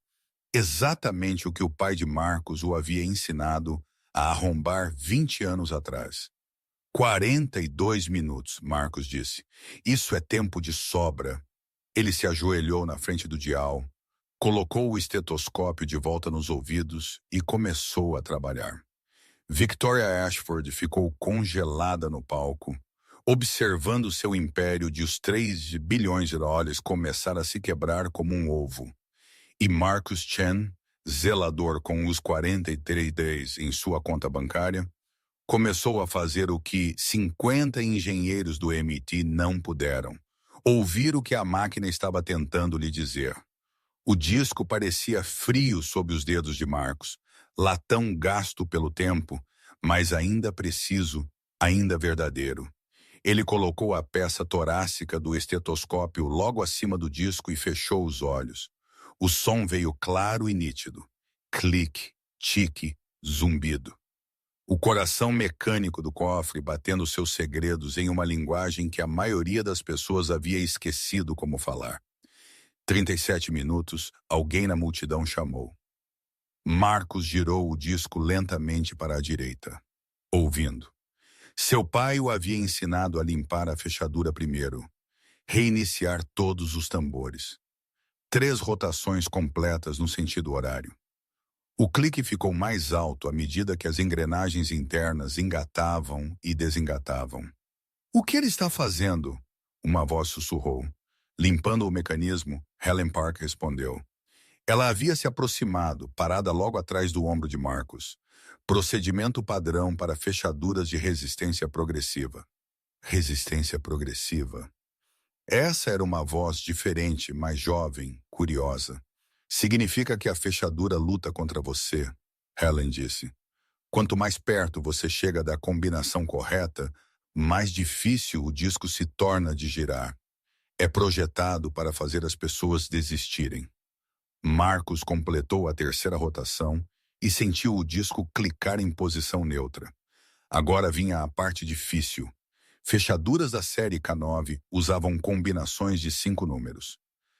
exatamente o que o pai de Marcos o havia ensinado a arrombar 20 anos atrás. 42 minutos, Marcos disse. Isso é tempo de sobra. Ele se ajoelhou na frente do dial, colocou o estetoscópio de volta nos ouvidos e começou a trabalhar. Victoria Ashford ficou congelada no palco, observando seu império de US$ 3 bilhões começar a se quebrar como um ovo. E Marcus Chen, zelador com os 43 Ds em sua conta bancária, começou a fazer o que 50 engenheiros do MIT não puderam. Ouvir o que a máquina estava tentando lhe dizer. O disco parecia frio sob os dedos de Marcos, latão gasto pelo tempo, mas ainda preciso, ainda verdadeiro. Ele colocou a peça torácica do estetoscópio logo acima do disco e fechou os olhos. O som veio claro e nítido. Clique, tique, zumbido. O coração mecânico do cofre batendo seus segredos em uma linguagem que a maioria das pessoas havia esquecido como falar. 37 minutos, alguém na multidão chamou. Marcos girou o disco lentamente para a direita, ouvindo. Seu pai o havia ensinado a limpar a fechadura primeiro, reiniciar todos os tambores. 3 rotações completas no sentido horário. O clique ficou mais alto à medida que as engrenagens internas engatavam e desengatavam. O que ele está fazendo? Uma voz sussurrou. Limpando o mecanismo, Helen Park respondeu. Ela havia se aproximado, parada logo atrás do ombro de Marcos. Procedimento padrão para fechaduras de resistência progressiva. Resistência progressiva. Essa era uma voz diferente, mais jovem, curiosa. Significa que a fechadura luta contra você, Helen disse. Quanto mais perto você chega da combinação correta, mais difícil o disco se torna de girar. É projetado para fazer as pessoas desistirem. Marcos completou a 3ª rotação e sentiu o disco clicar em posição neutra. Agora vinha a parte difícil. Fechaduras da série K9 usavam combinações de 5 números.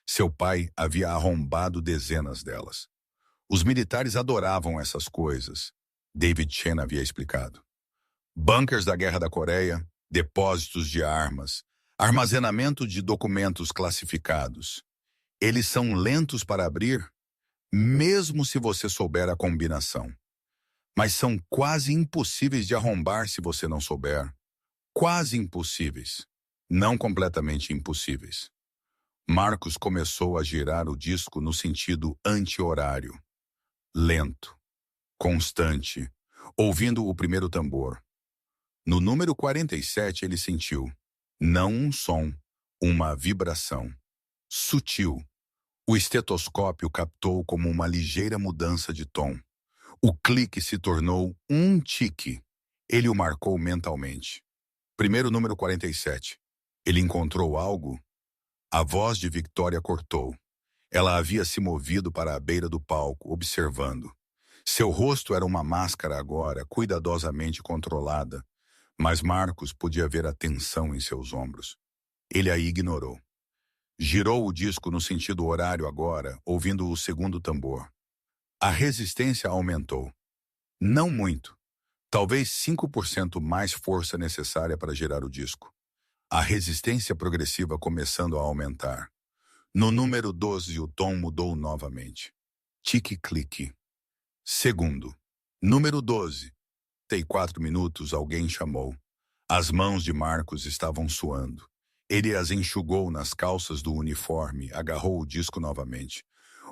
Seu pai havia arrombado dezenas delas. Os militares adoravam essas coisas, David Chen havia explicado. Bunkers da Guerra da Coreia, depósitos de armas, armazenamento de documentos classificados. Eles são lentos para abrir? mesmo se você souber a combinação. Mas são quase impossíveis de arrombar se você não souber. Quase impossíveis. Não completamente impossíveis. Marcos começou a girar o disco no sentido anti-horário. Lento, constante, ouvindo o primeiro tambor. No número 47 ele sentiu, não um som, uma vibração. Sutil. O estetoscópio captou como uma ligeira mudança de tom. O clique se tornou um tique. Ele o marcou mentalmente. Primeiro número 47. Ele encontrou algo? A voz de Victoria cortou. Ela havia se movido para a beira do palco, observando. Seu rosto era uma máscara agora, cuidadosamente controlada, mas Marcos podia ver a tensão em seus ombros. Ele a ignorou. Girou o disco no sentido horário agora, ouvindo o segundo tambor. A resistência aumentou. Não muito. Talvez 5% mais força necessária para girar o disco. A resistência progressiva começando a aumentar. No número 12, o tom mudou novamente. Tique-clique. Segundo. Número 12. 4 minutos, alguém chamou. As mãos de Marcos estavam suando. Ele as enxugou nas calças do uniforme, agarrou o disco novamente.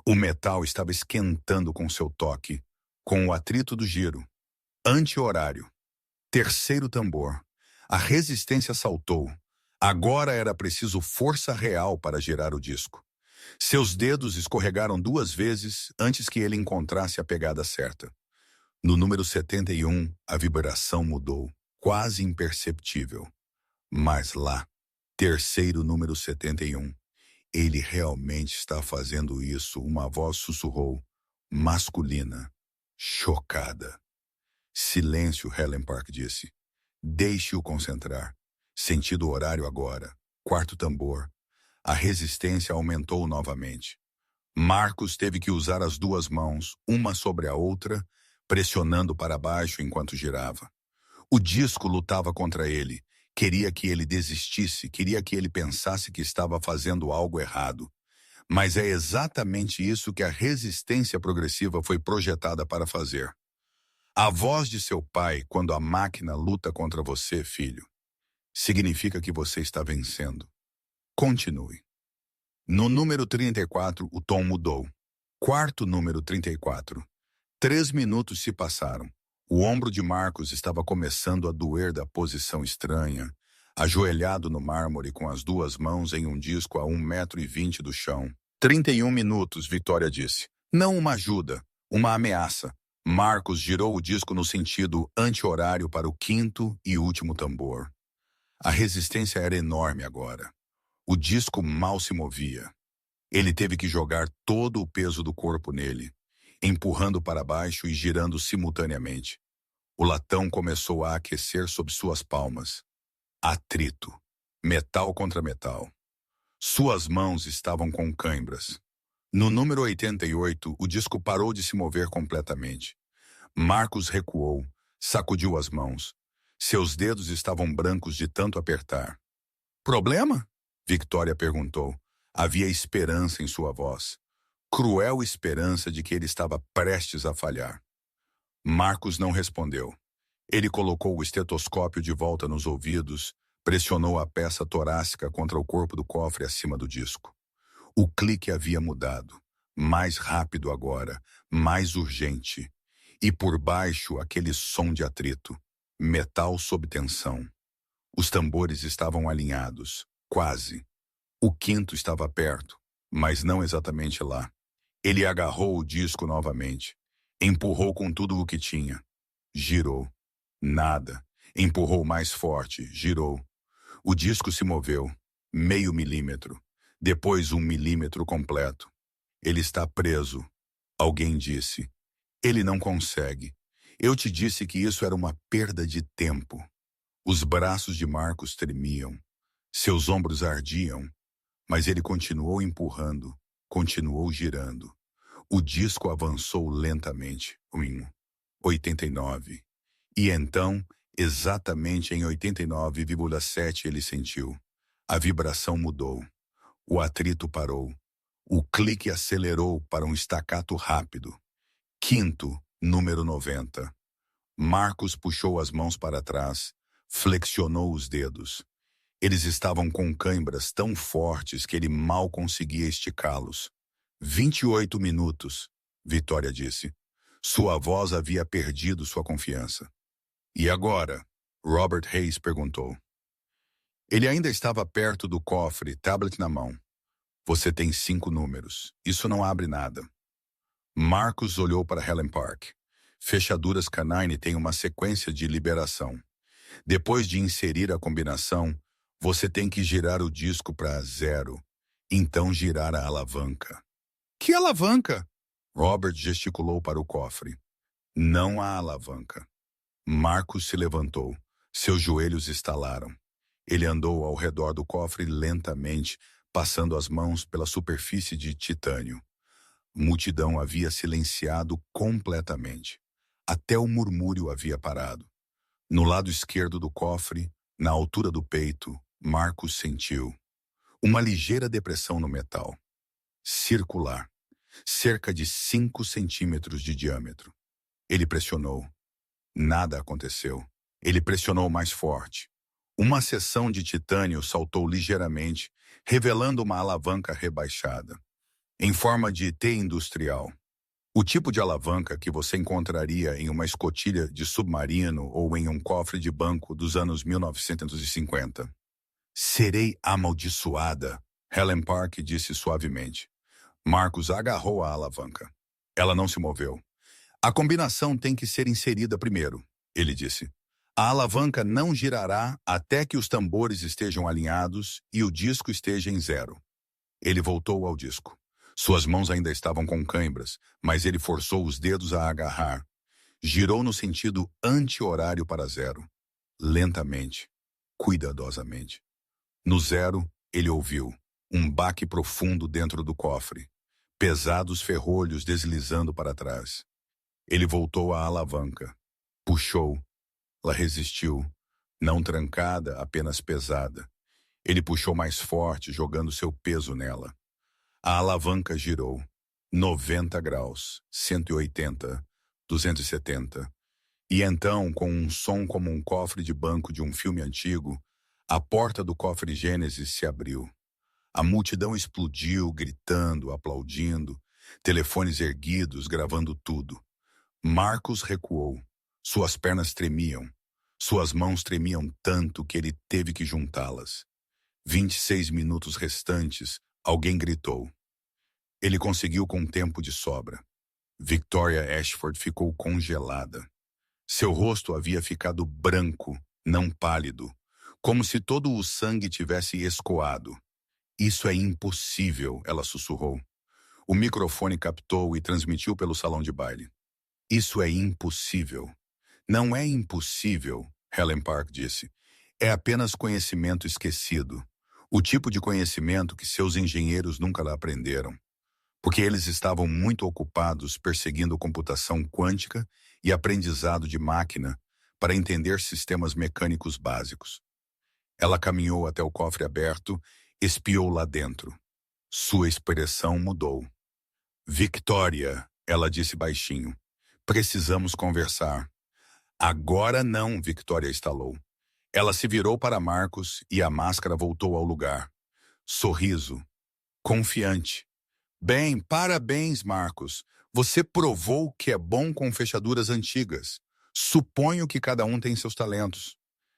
O metal estava esquentando com seu toque, com o atrito do giro. Anti-horário. Terceiro tambor. A resistência saltou. Agora era preciso força real para girar o disco. Seus dedos escorregaram 2 vezes antes que ele encontrasse a pegada certa. No número 71, a vibração mudou, quase imperceptível. Mas lá, terceiro número 71, ele realmente está fazendo isso, uma voz sussurrou, masculina, chocada. Silêncio, Helen Park disse. Deixe-o concentrar. Sentido horário agora. Quarto tambor. A resistência aumentou novamente. Marcos teve que usar as 2 mãos, uma sobre a outra, pressionando para baixo enquanto girava. O disco lutava contra ele. Queria que ele desistisse, queria que ele pensasse que estava fazendo algo errado. Mas é exatamente isso que a resistência progressiva foi projetada para fazer. A voz de seu pai, quando a máquina luta contra você, filho, significa que você está vencendo. Continue. No número 34, o tom mudou. Quarto número 34. 3 minutos se passaram. O ombro de Marcos estava começando a doer da posição estranha, ajoelhado no mármore com as 2 mãos em um disco a 1,20 m do chão. 31 minutos, Victoria disse. Não uma ajuda, uma ameaça. Marcos girou o disco no sentido anti-horário para o 5º e último tambor. A resistência era enorme agora. O disco mal se movia. Ele teve que jogar todo o peso do corpo nele, empurrando para baixo e girando simultaneamente. O latão começou a aquecer sob suas palmas. Atrito. Metal contra metal. Suas mãos estavam com cãibras. No número 88, o disco parou de se mover completamente. Marcos recuou, sacudiu as mãos. Seus dedos estavam brancos de tanto apertar. Problema? Victoria perguntou. Havia esperança em sua voz. Cruel esperança de que ele estava prestes a falhar. Marcos não respondeu. Ele colocou o estetoscópio de volta nos ouvidos, pressionou a peça torácica contra o corpo do cofre acima do disco. O clique havia mudado. Mais rápido agora, mais urgente. E por baixo aquele som de atrito. Metal sob tensão. Os tambores estavam alinhados, quase. O 5º estava perto, mas não exatamente lá. Ele agarrou o disco novamente. Empurrou com tudo o que tinha. Girou. Nada. Empurrou mais forte. Girou. O disco se moveu. Meio milímetro. Depois 1 milímetro completo. Ele está preso. Alguém disse. Ele não consegue. Eu te disse que isso era uma perda de tempo. Os braços de Marcos tremiam. Seus ombros ardiam. Mas ele continuou empurrando. Continuou girando. O disco avançou lentamente. 89. E então, exatamente em 89,7 ele sentiu. A vibração mudou. O atrito parou. O clique acelerou para um estacato rápido. Quinto, número 90. Marcos puxou as mãos para trás, flexionou os dedos. Eles estavam com cãibras tão fortes que ele mal conseguia esticá-los. 28 minutos, Vitória disse. Sua voz havia perdido sua confiança. E agora? Robert Hayes perguntou. Ele ainda estava perto do cofre, tablet na mão. Você tem 5 números. Isso não abre nada. Marcos olhou para Helen Park. Fechaduras Canine têm uma sequência de liberação. Depois de inserir a combinação, você tem que girar o disco para 0. Então girar a alavanca. Que alavanca? Robert gesticulou para o cofre. Não há alavanca. Marcos se levantou. Seus joelhos estalaram. Ele andou ao redor do cofre lentamente, passando as mãos pela superfície de titânio. A multidão havia silenciado completamente. Até o murmúrio havia parado. No lado esquerdo do cofre, na altura do peito, Marcos sentiu uma ligeira depressão no metal. Circular. Cerca de 5 centímetros de diâmetro. Ele pressionou. Nada aconteceu. Ele pressionou mais forte. Uma seção de titânio saltou ligeiramente, revelando uma alavanca rebaixada, em forma de T industrial. O tipo de alavanca que você encontraria em uma escotilha de submarino ou em um cofre de banco dos anos 1950. Serei amaldiçoada, Helen Park disse suavemente. Marcos agarrou a alavanca. Ela não se moveu. A combinação tem que ser inserida primeiro, ele disse. A alavanca não girará até que os tambores estejam alinhados e o disco esteja em 0. Ele voltou ao disco. Suas mãos ainda estavam com cãibras, mas ele forçou os dedos a agarrar. Girou no sentido anti-horário para 0. Lentamente, cuidadosamente. No 0, ele ouviu um baque profundo dentro do cofre. Pesados ferrolhos deslizando para trás. Ele voltou à alavanca. Puxou. Ela resistiu. Não trancada, apenas pesada. Ele puxou mais forte, jogando seu peso nela. A alavanca girou. 90 graus, 180, 270. E então, com um som como um cofre de banco de um filme antigo, a porta do cofre Gênesis se abriu. A multidão explodiu, gritando, aplaudindo, telefones erguidos, gravando tudo. Marcos recuou. Suas pernas tremiam. Suas mãos tremiam tanto que ele teve que juntá-las. 26 minutos restantes, alguém gritou. Ele conseguiu com tempo de sobra. Victoria Ashford ficou congelada. Seu rosto havia ficado branco, não pálido, como se todo o sangue tivesse escoado. Isso é impossível, ela sussurrou. O microfone captou e transmitiu pelo salão de baile. Isso é impossível. Não é impossível, Helen Park disse. É apenas conhecimento esquecido. O tipo de conhecimento que seus engenheiros nunca lá aprenderam. Porque eles estavam muito ocupados perseguindo computação quântica e aprendizado de máquina para entender sistemas mecânicos básicos. Ela caminhou até o cofre aberto, espiou lá dentro. Sua expressão mudou. Victoria, ela disse baixinho. Precisamos conversar. Agora não, Victoria estalou. Ela se virou para Marcos e a máscara voltou ao lugar. Sorriso. Confiante. Bem, parabéns, Marcos. Você provou que é bom com fechaduras antigas. Suponho que cada um tem seus talentos.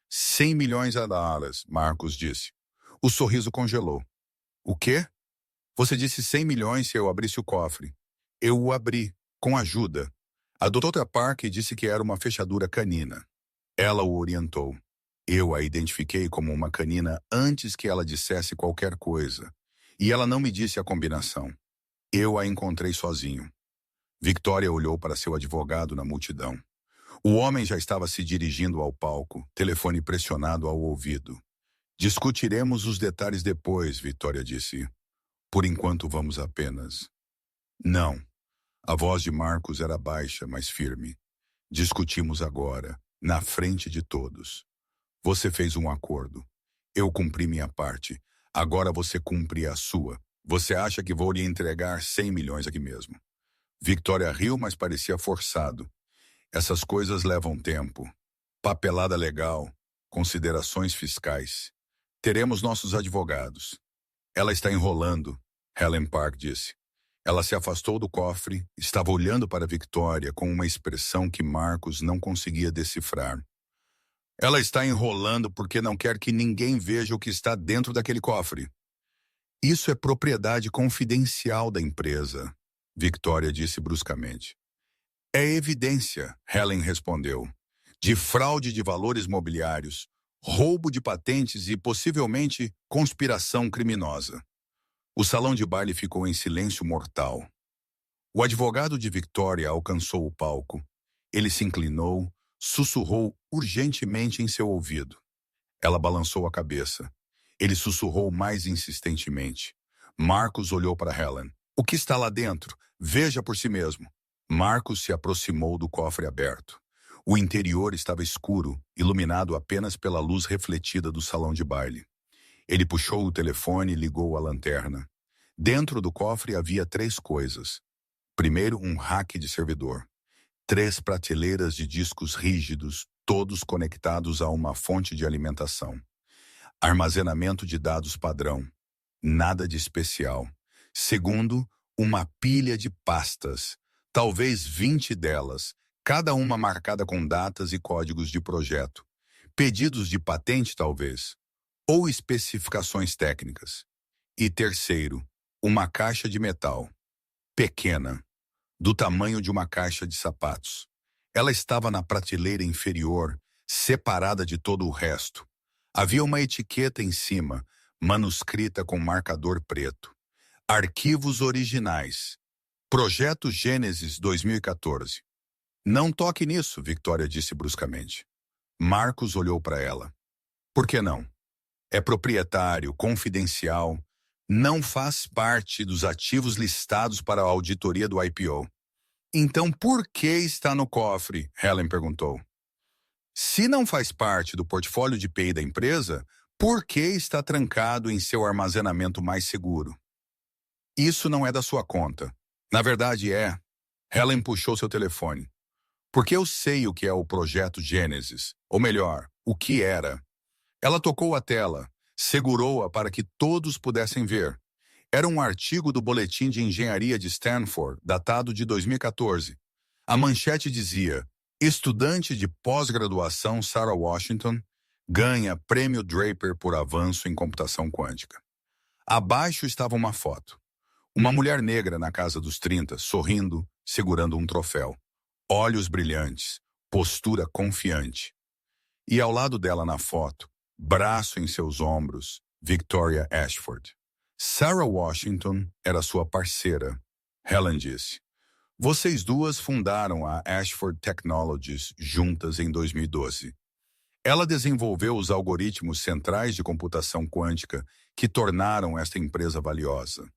100 milhões de dólares, Marcos disse. O sorriso congelou. O quê? Você disse 100 milhões se eu abrisse o cofre. Eu o abri, com ajuda. A doutora Park disse que era uma fechadura canina. Ela o orientou. Eu a identifiquei como uma canina antes que ela dissesse qualquer coisa. E ela não me disse a combinação. Eu a encontrei sozinho. Victoria olhou para seu advogado na multidão. O homem já estava se dirigindo ao palco, telefone pressionado ao ouvido. Discutiremos os detalhes depois, Victoria disse. Por enquanto vamos apenas... Não. A voz de Marcos era baixa, mas firme. Discutimos agora, na frente de todos. Você fez um acordo. Eu cumpri minha parte. Agora você cumpre a sua. Você acha que vou lhe entregar 100 milhões aqui mesmo? Victoria riu, mas parecia forçado. Essas coisas levam tempo. Papelada legal, considerações fiscais. Teremos nossos advogados. Ela está enrolando, Helen Park disse. Ela se afastou do cofre, estava olhando para Victoria com uma expressão que Marcos não conseguia decifrar. Ela está enrolando porque não quer que ninguém veja o que está dentro daquele cofre. Isso é propriedade confidencial da empresa, Victoria disse bruscamente. É evidência, Helen respondeu, de fraude de valores mobiliários, roubo de patentes e possivelmente conspiração criminosa. O salão de baile ficou em silêncio mortal. O advogado de Victoria alcançou o palco. Ele se inclinou, sussurrou urgentemente em seu ouvido. Ela balançou a cabeça. Ele sussurrou mais insistentemente. Marcos olhou para Helen. O que está lá dentro? Veja por si mesmo. Marcos se aproximou do cofre aberto. O interior estava escuro, iluminado apenas pela luz refletida do salão de baile. Ele puxou o telefone e ligou a lanterna. Dentro do cofre havia 3 coisas. Primeiro, um rack de servidor. 3 prateleiras de discos rígidos, todos conectados a uma fonte de alimentação. Armazenamento de dados padrão. Nada de especial. Segundo, uma pilha de pastas. Talvez 20 delas, cada uma marcada com datas e códigos de projeto. Pedidos de patente, talvez. Ou especificações técnicas. E terceiro, uma caixa de metal. Pequena, do tamanho de uma caixa de sapatos. Ela estava na prateleira inferior, separada de todo o resto. Havia uma etiqueta em cima, manuscrita com marcador preto. Arquivos originais. Projeto Gênesis 2014. Não toque nisso, Victoria disse bruscamente. Marcos olhou para ela. Por que não? É proprietário, confidencial, não faz parte dos ativos listados para a auditoria do IPO. Então por que está no cofre? Helen perguntou. Se não faz parte do portfólio de PI da empresa, por que está trancado em seu armazenamento mais seguro? Isso não é da sua conta. Na verdade é. Helen puxou seu telefone. Porque eu sei o que é o projeto Gênesis, ou melhor, o que era. Ela tocou a tela, segurou-a para que todos pudessem ver. Era um artigo do Boletim de Engenharia de Stanford, datado de 2014. A manchete dizia: estudante de pós-graduação Sarah Washington ganha prêmio Draper por avanço em computação quântica. Abaixo estava uma foto. Uma mulher negra na casa dos 30, sorrindo, segurando um troféu. Olhos brilhantes, postura confiante. E ao lado dela na foto, braço em seus ombros, Victoria Ashford. Sarah Washington era sua parceira. Helen disse. Vocês duas fundaram a Ashford Technologies juntas em 2012. Ela desenvolveu os algoritmos centrais de computação quântica que tornaram esta empresa valiosa.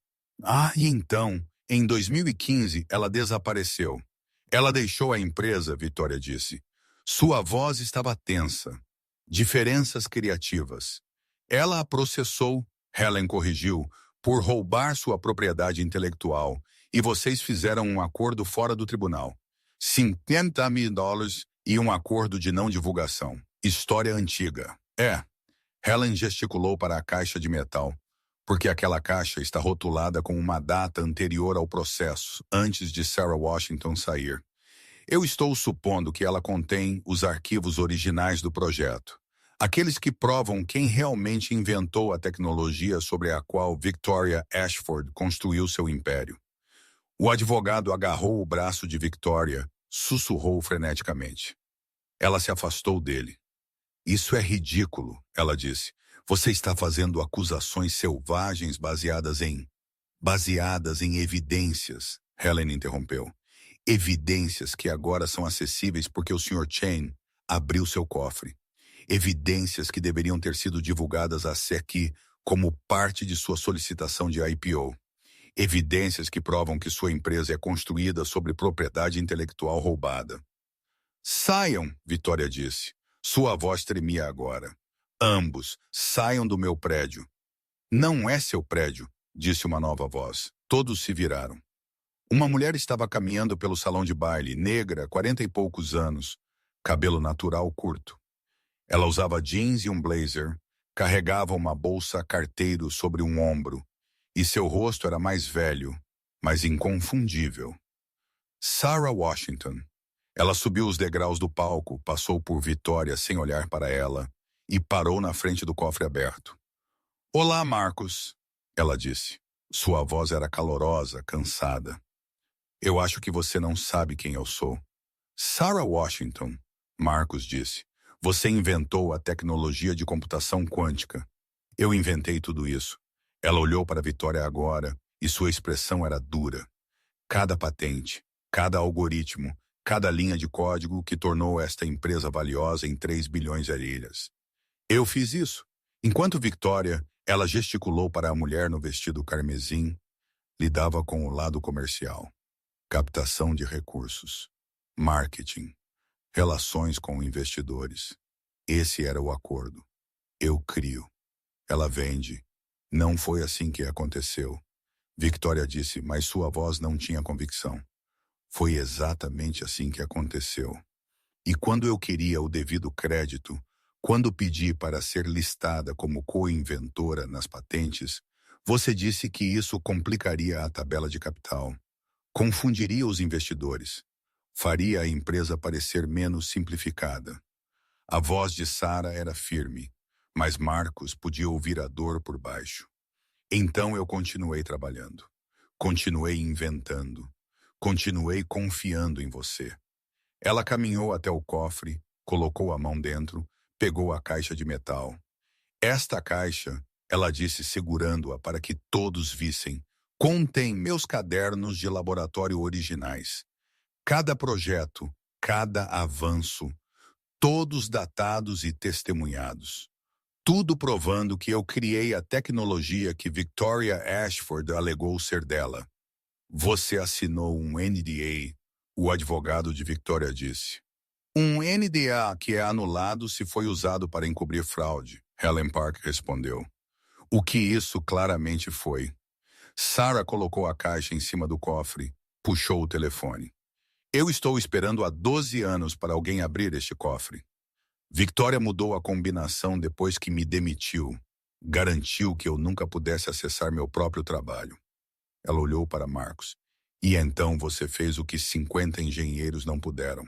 E então, em 2015, ela desapareceu. Ela deixou a empresa, Victoria disse. Sua voz estava tensa. Diferenças criativas. Ela a processou, Helen corrigiu, por roubar sua propriedade intelectual, e vocês fizeram um acordo fora do tribunal. 50 mil dólares e um acordo de não divulgação. História antiga. Helen gesticulou para a caixa de metal, porque aquela caixa está rotulada com uma data anterior ao processo, antes de Sarah Washington sair. Eu estou supondo que ela contém os arquivos originais do projeto. Aqueles que provam quem realmente inventou a tecnologia sobre a qual Victoria Ashford construiu seu império. O advogado agarrou o braço de Victoria, sussurrou freneticamente. Ela se afastou dele. Isso é ridículo, ela disse. Você está fazendo acusações selvagens baseadas em evidências, Helen interrompeu. Evidências que agora são acessíveis porque o Sr. Chen abriu seu cofre. Evidências que deveriam ter sido divulgadas à SEC como parte de sua solicitação de IPO. Evidências que provam que sua empresa é construída sobre propriedade intelectual roubada. Saiam, Victoria disse. Sua voz tremia agora. Ambos, saiam do meu prédio. Não é seu prédio, disse uma nova voz. Todos se viraram. Uma mulher estava caminhando pelo salão de baile, negra, 40 e poucos anos, cabelo natural curto. Ela usava jeans e um blazer, carregava uma bolsa carteiro sobre um ombro, e seu rosto era mais velho, mas inconfundível. Sarah Washington. Ela subiu os degraus do palco, passou por Victoria sem olhar para ela e parou na frente do cofre aberto. Olá, Marcos, ela disse. Sua voz era calorosa, cansada. Eu acho que você não sabe quem eu sou. Sarah Washington, Marcos disse. Você inventou a tecnologia de computação quântica. Eu inventei tudo isso. Ela olhou para Victoria agora e sua expressão era dura. Cada patente, cada algoritmo, cada linha de código que tornou esta empresa valiosa em 3 bilhões de liras. Eu fiz isso. Enquanto Victoria, ela gesticulou para a mulher no vestido carmesim, lidava com o lado comercial. Captação de recursos, marketing, relações com investidores. Esse era o acordo. Eu crio. Ela vende. Não foi assim que aconteceu. Victoria disse, mas sua voz não tinha convicção. Foi exatamente assim que aconteceu. E quando eu queria o devido crédito, quando pedi para ser listada como co-inventora nas patentes, você disse que isso complicaria a tabela de capital, confundiria os investidores, faria a empresa parecer menos simplificada. A voz de Sarah era firme, mas Marcos podia ouvir a dor por baixo. Então eu continuei trabalhando, continuei inventando, continuei confiando em você. Ela caminhou até o cofre, colocou a mão dentro, pegou a caixa de metal. Esta caixa, ela disse segurando-a para que todos vissem, contém meus cadernos de laboratório originais. Cada projeto, cada avanço, todos datados e testemunhados. Tudo provando que eu criei a tecnologia que Victoria Ashford alegou ser dela. Você assinou um NDA, o advogado de Victoria disse. Um NDA que é anulado se foi usado para encobrir fraude, Helen Park respondeu. O que isso claramente foi. Sarah colocou a caixa em cima do cofre, puxou o telefone. Eu estou esperando há 12 anos para alguém abrir este cofre. Victoria mudou a combinação depois que me demitiu. Garantiu que eu nunca pudesse acessar meu próprio trabalho. Ela olhou para Marcos. E então você fez o que 50 engenheiros não puderam.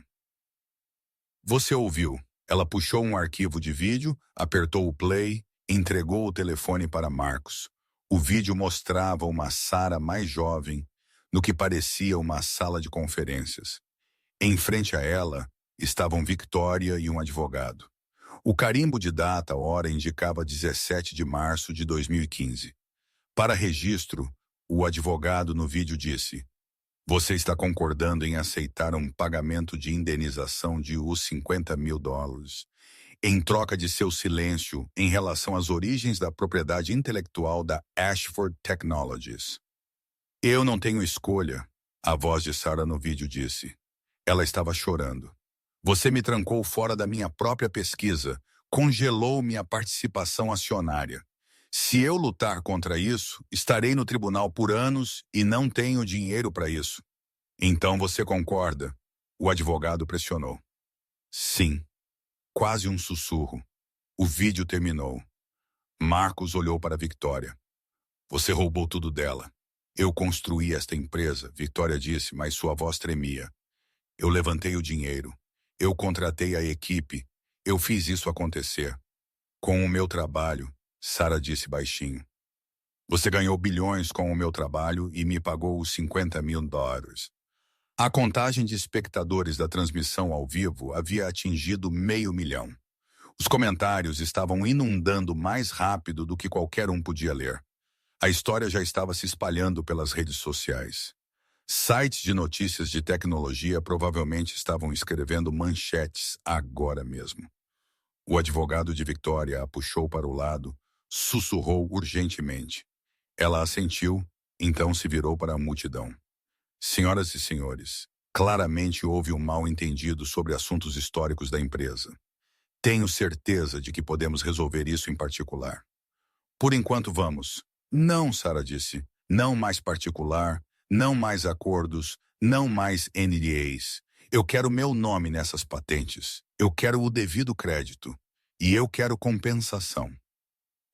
Você ouviu. Ela puxou um arquivo de vídeo, apertou o play, entregou o telefone para Marcos. O vídeo mostrava uma Sarah mais jovem, no que parecia uma sala de conferências. Em frente a ela, estavam Victoria e um advogado. O carimbo de data-hora indicava 17 de março de 2015. Para registro, o advogado no vídeo disse: você está concordando em aceitar um pagamento de indenização de US $50 mil em troca de seu silêncio em relação às origens da propriedade intelectual da Ashford Technologies. Eu não tenho escolha, a voz de Sarah no vídeo disse. Ela estava chorando. Você me trancou fora da minha própria pesquisa, congelou minha participação acionária. Se eu lutar contra isso, estarei no tribunal por anos e não tenho dinheiro para isso. Então você concorda? O advogado pressionou. Sim. Quase um sussurro. O vídeo terminou. Marcos olhou para Victoria. Você roubou tudo dela. Eu construí esta empresa, Victoria disse, mas sua voz tremia. Eu levantei o dinheiro. Eu contratei a equipe. Eu fiz isso acontecer. Com o meu trabalho, Sarah disse baixinho. Você ganhou bilhões com o meu trabalho e me pagou os $50 mil. A contagem de espectadores da transmissão ao vivo havia atingido 500 mil. Os comentários estavam inundando mais rápido do que qualquer um podia ler. A história já estava se espalhando pelas redes sociais. Sites de notícias de tecnologia provavelmente estavam escrevendo manchetes agora mesmo. O advogado de Victoria a puxou para o lado, sussurrou urgentemente. Ela assentiu, então se virou para a multidão. Senhoras e senhores, claramente houve um mal-entendido sobre assuntos históricos da empresa. Tenho certeza de que podemos resolver isso em particular. Por enquanto vamos. Não, Sarah disse. Não mais particular, não mais acordos, não mais NDAs. Eu quero meu nome nessas patentes. Eu quero o devido crédito. E eu quero compensação.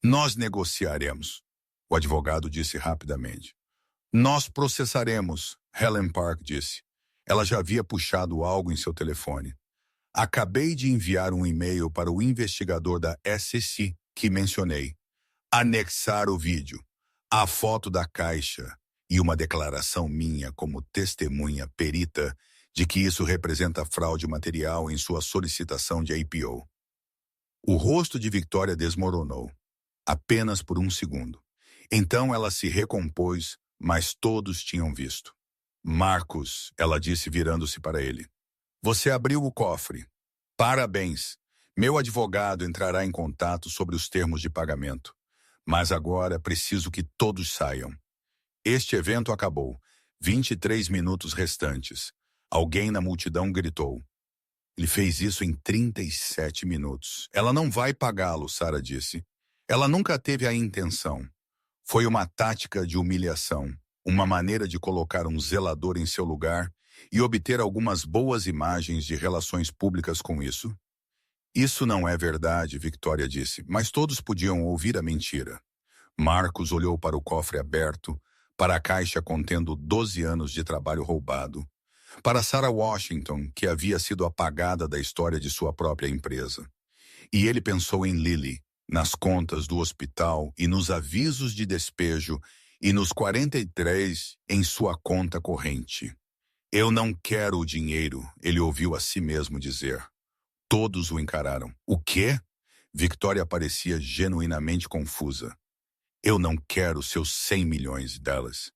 Nós negociaremos, o advogado disse rapidamente. Nós processaremos, Helen Park disse. Ela já havia puxado algo em seu telefone. Acabei de enviar um e-mail para o investigador da SEC que mencionei. Anexar o vídeo, a foto da caixa e uma declaração minha como testemunha perita de que isso representa fraude material em sua solicitação de IPO. O rosto de Victoria desmoronou, apenas por um segundo. Então ela se recompôs, mas todos tinham visto. Marcos, ela disse virando-se para ele. Você abriu o cofre. Parabéns. Meu advogado entrará em contato sobre os termos de pagamento. Mas agora preciso que todos saiam. Este evento acabou. 23 minutos restantes. Alguém na multidão gritou. Ele fez isso em 37 minutos. Ela não vai pagá-lo, Sarah disse. Ela nunca teve a intenção. Foi uma tática de humilhação, uma maneira de colocar um zelador em seu lugar e obter algumas boas imagens de relações públicas com isso. Isso não é verdade, Victoria disse, mas todos podiam ouvir a mentira. Marcos olhou para o cofre aberto, para a caixa contendo 12 anos de trabalho roubado, para Sarah Washington, que havia sido apagada da história de sua própria empresa. E ele pensou em Lily, nas contas do hospital e nos avisos de despejo e nos 43 em sua conta corrente. Eu não quero o dinheiro, ele ouviu a si mesmo dizer. Todos o encararam. O quê? Victoria parecia genuinamente confusa. Eu não quero seus 100 milhões delas.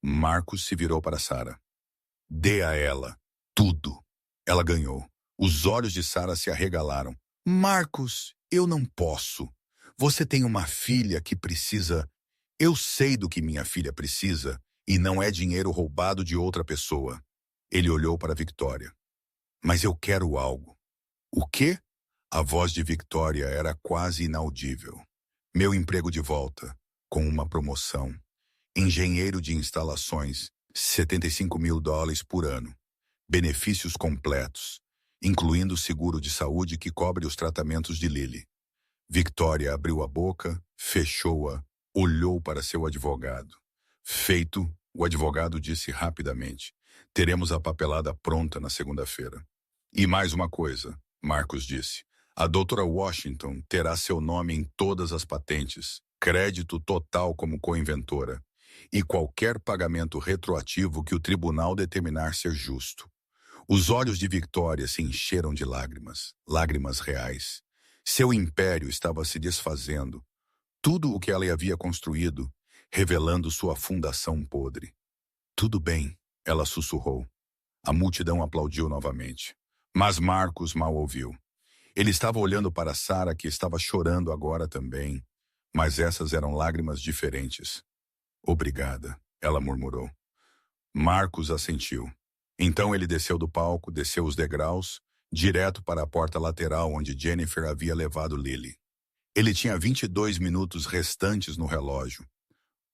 Marcos se virou para Sarah. Dê a ela. Tudo. Ela ganhou. Os olhos de Sarah se arregalaram. Marcos, eu não posso. Você tem uma filha que precisa... Eu sei do que minha filha precisa e não é dinheiro roubado de outra pessoa. Ele olhou para Victoria. Mas eu quero algo. O quê? A voz de Victoria era quase inaudível. Meu emprego de volta, com uma promoção. Engenheiro de instalações, $75 mil por ano. Benefícios completos, incluindo seguro de saúde que cobre os tratamentos de Lily. Victoria abriu a boca, fechou-a, olhou para seu advogado. Feito, o advogado disse rapidamente. Teremos a papelada pronta na segunda-feira. E mais uma coisa, Marcos disse. A doutora Washington terá seu nome em todas as patentes, crédito total como coinventora, e qualquer pagamento retroativo que o tribunal determinar ser justo. Os olhos de Victoria se encheram de lágrimas, lágrimas reais. Seu império estava se desfazendo. Tudo o que ela havia construído, revelando sua fundação podre. Tudo bem, ela sussurrou. A multidão aplaudiu novamente. Mas Marcos mal ouviu. Ele estava olhando para Sarah, que estava chorando agora também. Mas essas eram lágrimas diferentes. Obrigada, ela murmurou. Marcos assentiu. Então ele desceu do palco, desceu os degraus, direto para a porta lateral onde Jennifer havia levado Lily. Ele tinha 22 minutos restantes no relógio,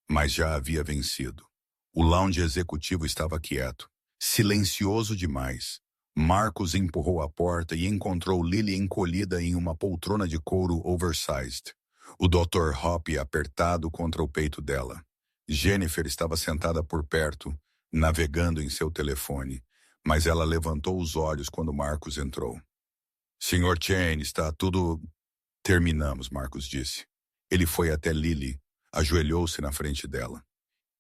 mas já havia vencido. O lounge executivo estava quieto, silencioso demais. Marcos empurrou a porta e encontrou Lily encolhida em uma poltrona de couro oversized. O Dr. Hoppe apertado contra o peito dela. Jennifer estava sentada por perto, navegando em seu telefone, mas ela levantou os olhos quando Marcos entrou. Sr. Chen, está tudo... Terminamos, Marcos disse. Ele foi até Lily, ajoelhou-se na frente dela.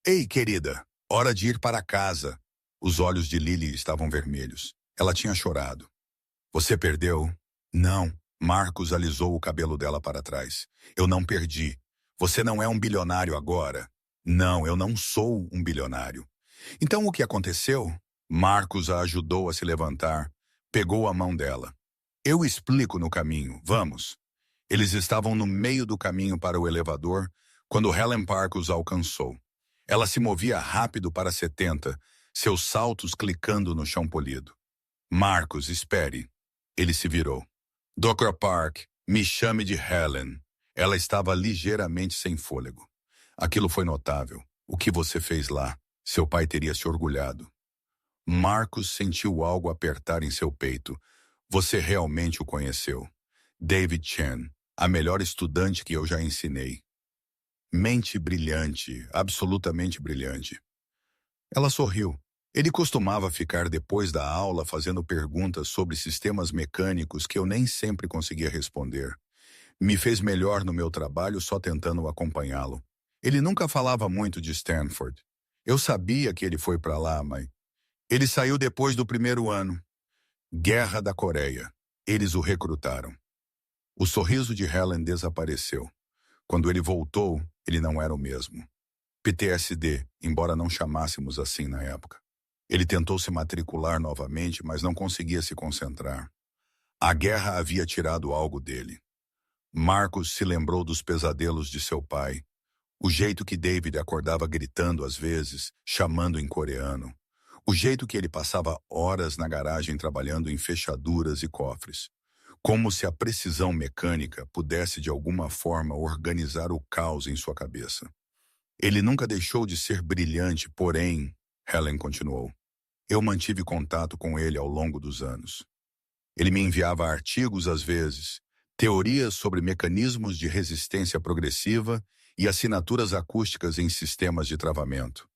Ei, querida, hora de ir para casa. Os olhos de Lily estavam vermelhos. Ela tinha chorado. Você perdeu? Não. Marcos alisou o cabelo dela para trás. Eu não perdi. Você não é um bilionário agora. Não, eu não sou um bilionário. Então o que aconteceu? Marcos a ajudou a se levantar, pegou a mão dela. Eu explico no caminho, vamos. Eles estavam no meio do caminho para o elevador quando Helen Park os alcançou. Ela se movia rápido para 70, seus saltos clicando no chão polido. Marcos, espere. Ele se virou. Dr. Park, me chame de Helen. Ela estava ligeiramente sem fôlego. Aquilo foi notável. O que você fez lá? Seu pai teria se orgulhado. Marcus sentiu algo apertar em seu peito. Você realmente o conheceu. David Chen, a melhor estudante que eu já ensinei. Mente brilhante, absolutamente brilhante. Ela sorriu. Ele costumava ficar depois da aula fazendo perguntas sobre sistemas mecânicos que eu nem sempre conseguia responder. Me fez melhor no meu trabalho só tentando acompanhá-lo. Ele nunca falava muito de Stanford. Eu sabia que ele foi para lá, mas ele saiu depois do primeiro ano. Guerra da Coreia. Eles o recrutaram. O sorriso de Helen desapareceu. Quando ele voltou, ele não era o mesmo. PTSD, embora não chamássemos assim na época. Ele tentou se matricular novamente, mas não conseguia se concentrar. A guerra havia tirado algo dele. Marcus se lembrou dos pesadelos de seu pai, o jeito que David acordava gritando às vezes, chamando em coreano, o jeito que ele passava horas na garagem trabalhando em fechaduras e cofres, como se a precisão mecânica pudesse de alguma forma organizar o caos em sua cabeça. Ele nunca deixou de ser brilhante, porém, Helen continuou, eu mantive contato com ele ao longo dos anos. Ele me enviava artigos às vezes, teorias sobre mecanismos de resistência progressiva e assinaturas acústicas em sistemas de travamento.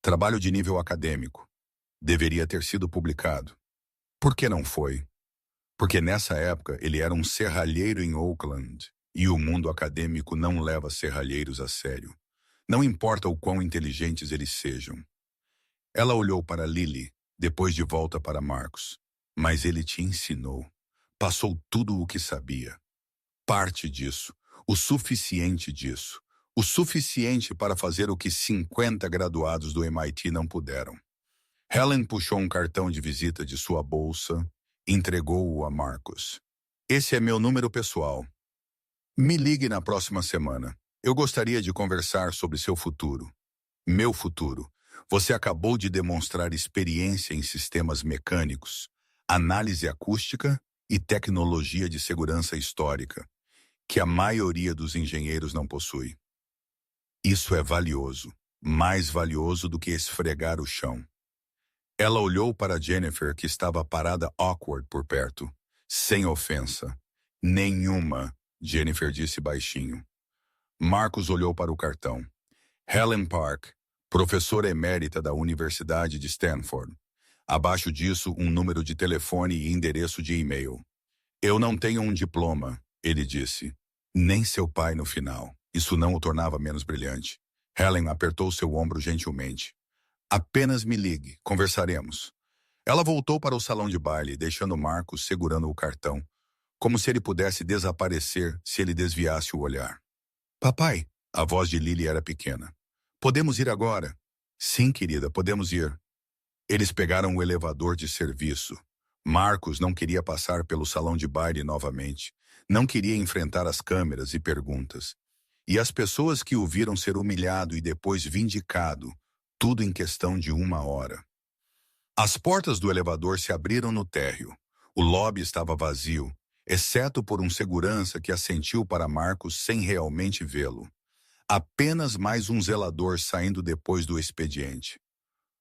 Trabalho de nível acadêmico. Deveria ter sido publicado. Por que não foi? Porque nessa época ele era um serralheiro em Oakland e o mundo acadêmico não leva serralheiros a sério. Não importa o quão inteligentes eles sejam. Ela olhou para Lily, depois de volta para Marcos. Mas ele te ensinou. Passou tudo o que sabia. Parte disso. O suficiente disso. O suficiente para fazer o que 50 graduados do MIT não puderam. Helen puxou um cartão de visita de sua bolsa, entregou-o a Marcos. Esse é meu número pessoal. Me ligue na próxima semana. Eu gostaria de conversar sobre seu futuro. Meu futuro. Você acabou de demonstrar experiência em sistemas mecânicos, análise acústica e tecnologia de segurança histórica, que a maioria dos engenheiros não possui. Isso é valioso, mais valioso do que esfregar o chão. Ela olhou para Jennifer, que estava parada awkward por perto. Sem ofensa. Nenhuma, Jennifer disse baixinho. Marcos olhou para o cartão. Helen Park, professora emérita da Universidade de Stanford. Abaixo disso, um número de telefone e endereço de e-mail. Eu não tenho um diploma, ele disse. Nem seu pai no final. Isso não o tornava menos brilhante. Helen apertou seu ombro gentilmente. Apenas me ligue, conversaremos. Ela voltou para o salão de baile, deixando Marcos segurando o cartão, como se ele pudesse desaparecer se ele desviasse o olhar. Papai, a voz de Lily era pequena. Podemos ir agora? Sim, querida, podemos ir. Eles pegaram o elevador de serviço. Marcos não queria passar pelo salão de baile novamente. Não queria enfrentar as câmeras e perguntas. E as pessoas que o viram ser humilhado e depois vindicado, tudo em questão de 1 hora. As portas do elevador se abriram no térreo. O lobby estava vazio, exceto por um segurança que assentiu para Marcos sem realmente vê-lo. Apenas mais um zelador saindo depois do expediente.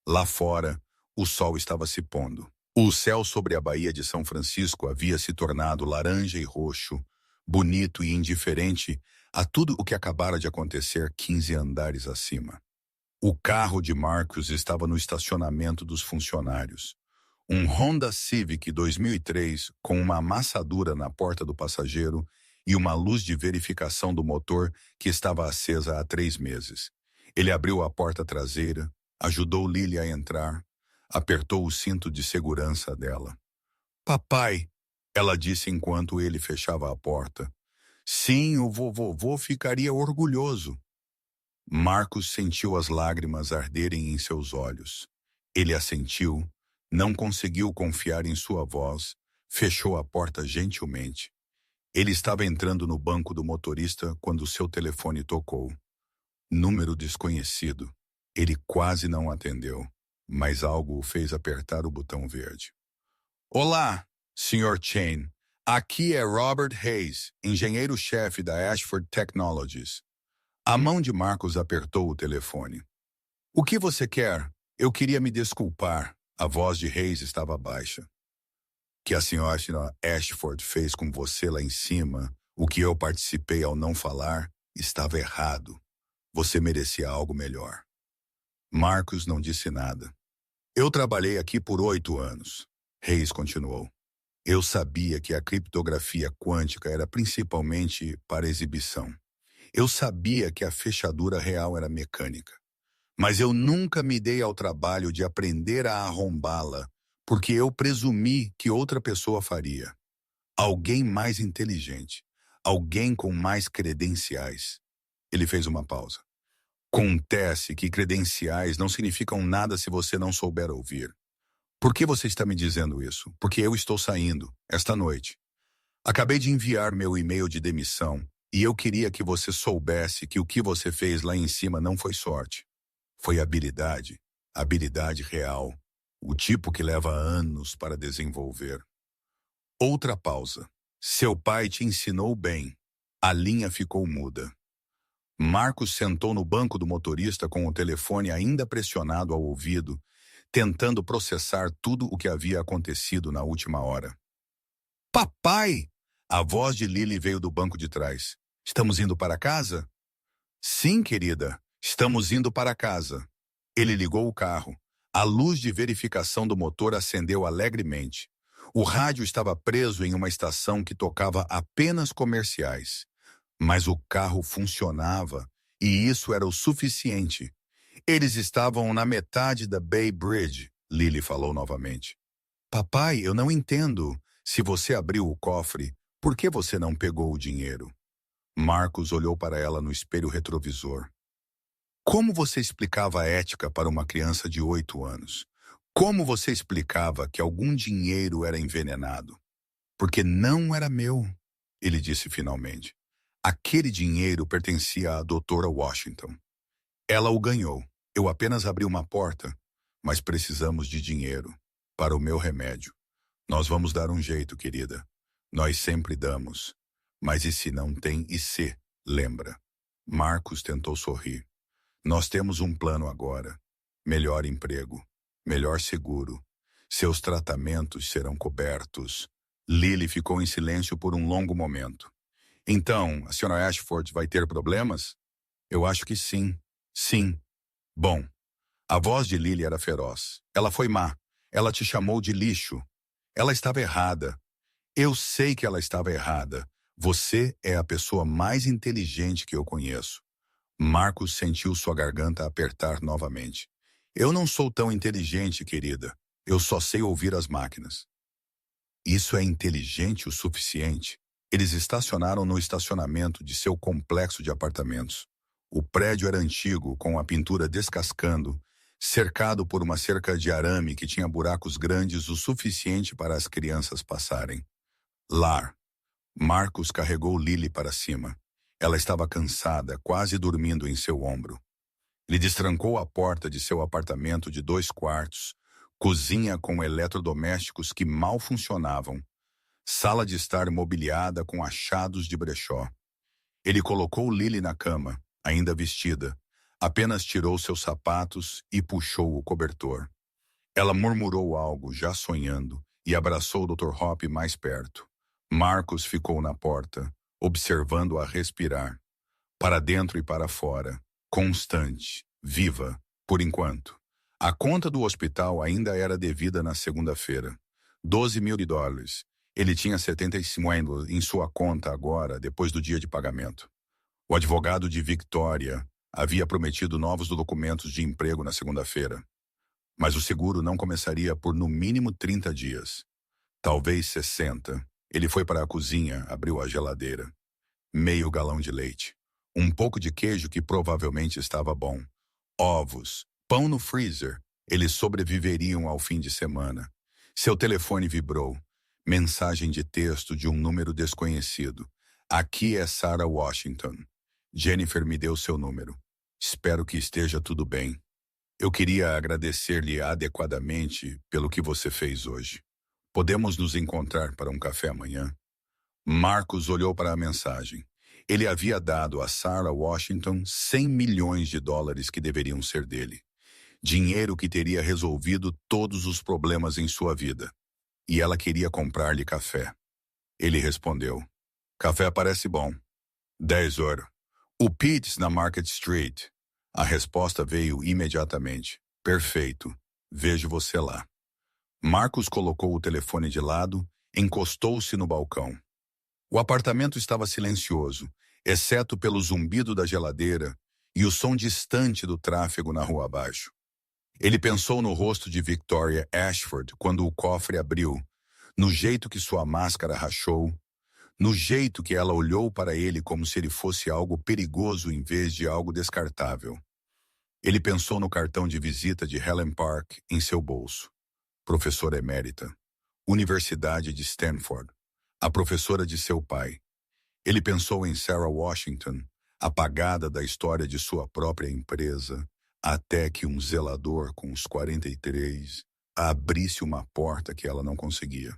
Lá fora, o sol estava se pondo. O céu sobre a Baía de São Francisco havia se tornado laranja e roxo, bonito e indiferente a tudo o que acabara de acontecer 15 andares acima. O carro de Marcos estava no estacionamento dos funcionários. Um Honda Civic 2003 com uma amassadura na porta do passageiro e uma luz de verificação do motor que estava acesa há 3 meses. Ele abriu a porta traseira, ajudou Lily a entrar, apertou o cinto de segurança dela. Papai, ela disse enquanto ele fechava a porta. Sim, o vovô ficaria orgulhoso. Marcos sentiu as lágrimas arderem em seus olhos. Ele assentiu, não conseguiu confiar em sua voz, fechou a porta gentilmente. Ele estava entrando no banco do motorista quando seu telefone tocou. Número desconhecido. Ele quase não atendeu, mas algo o fez apertar o botão verde. Olá, Sr. Chen. Aqui é Robert Hayes, engenheiro-chefe da Ashford Technologies. A mão de Marcos apertou o telefone. O que você quer? Eu queria me desculpar. A voz de Reis estava baixa. Que a senhora Ashford fez com você lá em cima, o que eu participei ao não falar, estava errado. Você merecia algo melhor. Marcos não disse nada. Eu trabalhei aqui por 8 anos. Reis continuou. Eu sabia que a criptografia quântica era principalmente para exibição. Eu sabia que a fechadura real era mecânica. Mas eu nunca me dei ao trabalho de aprender a arrombá-la, porque eu presumi que outra pessoa faria. Alguém mais inteligente. Alguém com mais credenciais. Ele fez uma pausa. Acontece que credenciais não significam nada se você não souber ouvir. Por que você está me dizendo isso? Porque eu estou saindo, esta noite. Acabei de enviar meu e-mail de demissão e eu queria que você soubesse que o que você fez lá em cima não foi sorte. Foi habilidade real, o tipo que leva anos para desenvolver. Outra pausa. Seu pai te ensinou bem. A linha ficou muda. Marcos sentou no banco do motorista com o telefone ainda pressionado ao ouvido, tentando processar tudo o que havia acontecido na última hora. Papai! A voz de Lily veio do banco de trás. Estamos indo para casa? Sim, querida. Estamos indo para casa. Ele ligou o carro. A luz de verificação do motor acendeu alegremente. O rádio estava preso em uma estação que tocava apenas comerciais. Mas o carro funcionava, e isso era o suficiente. Eles estavam na metade da Bay Bridge, Lily falou novamente. Papai, eu não entendo. Se você abriu o cofre, por que você não pegou o dinheiro? Marcos olhou para ela no espelho retrovisor. Como você explicava a ética para uma criança de 8 anos? Como você explicava que algum dinheiro era envenenado? Porque não era meu, ele disse finalmente. Aquele dinheiro pertencia à doutora Washington. Ela o ganhou. Eu apenas abri uma porta, mas precisamos de dinheiro para o meu remédio. Nós vamos dar um jeito, querida. Nós sempre damos. Mas e se não tem e se, lembra? Marcos tentou sorrir. Nós temos um plano agora. Melhor emprego, melhor seguro. Seus tratamentos serão cobertos. Lily ficou em silêncio por um longo momento. Então, a senhora Ashford vai ter problemas? Eu acho que sim. Sim. Bom, a voz de Lily era feroz. Ela foi má. Ela te chamou de lixo. Ela estava errada. Eu sei que ela estava errada. Você é a pessoa mais inteligente que eu conheço. Marcos sentiu sua garganta apertar novamente. Eu não sou tão inteligente, querida. Eu só sei ouvir as máquinas. Isso é inteligente o suficiente? Eles estacionaram no estacionamento de seu complexo de apartamentos. O prédio era antigo, com a pintura descascando, cercado por uma cerca de arame que tinha buracos grandes o suficiente para as crianças passarem. Lar. Marcos carregou Lily para cima. Ela estava cansada, quase dormindo em seu ombro. Ele destrancou a porta de seu apartamento de 2 quartos, cozinha com eletrodomésticos que mal funcionavam, sala de estar mobiliada com achados de brechó. Ele colocou Lily na cama, ainda vestida, apenas tirou seus sapatos e puxou o cobertor. Ela murmurou algo, já sonhando, e abraçou o Dr. Hope mais perto. Marcos ficou na porta, observando-a respirar, para dentro e para fora, constante, viva, por enquanto. A conta do hospital ainda era devida na segunda-feira. $12.000. Ele tinha 75 em sua conta agora, depois do dia de pagamento. O advogado de Victoria havia prometido novos documentos de emprego na segunda-feira. Mas o seguro não começaria por no mínimo 30 dias. Talvez 60. Ele foi para a cozinha, abriu a geladeira. Meio galão de leite. Um pouco de queijo que provavelmente estava bom. Ovos. Pão no freezer. Eles sobreviveriam ao fim de semana. Seu telefone vibrou. Mensagem de texto de um número desconhecido. Aqui é Sarah Washington. Jennifer me deu seu número. Espero que esteja tudo bem. Eu queria agradecer-lhe adequadamente pelo que você fez hoje. Podemos nos encontrar para um café amanhã? Marcos olhou para a mensagem. Ele havia dado a Sarah Washington 100 milhões de dólares que deveriam ser dele. Dinheiro que teria resolvido todos os problemas em sua vida. E ela queria comprar-lhe café. Ele respondeu: café parece bom. 10 euros. O Pete's na Market Street. A resposta veio imediatamente. Perfeito. Vejo você lá. Marcos colocou o telefone de lado, encostou-se no balcão. O apartamento estava silencioso, exceto pelo zumbido da geladeira e o som distante do tráfego na rua abaixo. Ele pensou no rosto de Victoria Ashford quando o cofre abriu, no jeito que sua máscara rachou, no jeito que ela olhou para ele como se ele fosse algo perigoso em vez de algo descartável. Ele pensou no cartão de visita de Helen Park em seu bolso. Professora emérita, Universidade de Stanford, a professora de seu pai. Ele pensou em Sarah Washington, apagada da história de sua própria empresa, até que um zelador com os 43 abrisse uma porta que ela não conseguia.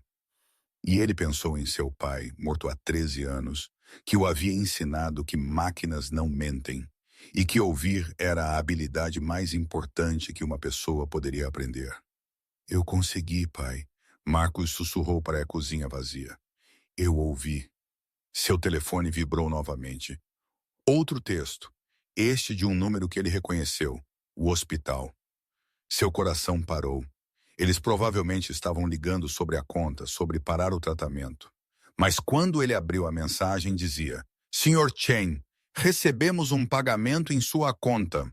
E ele pensou em seu pai, morto há 13 anos, que o havia ensinado que máquinas não mentem e que ouvir era a habilidade mais importante que uma pessoa poderia aprender. Eu consegui, pai. Marcos sussurrou para a cozinha vazia. Eu ouvi. Seu telefone vibrou novamente. Outro texto, este de um número que ele reconheceu, o hospital. Seu coração parou. Eles provavelmente estavam ligando sobre a conta, sobre parar o tratamento. Mas quando ele abriu a mensagem, dizia: Sr. Chen, recebemos um pagamento em sua conta.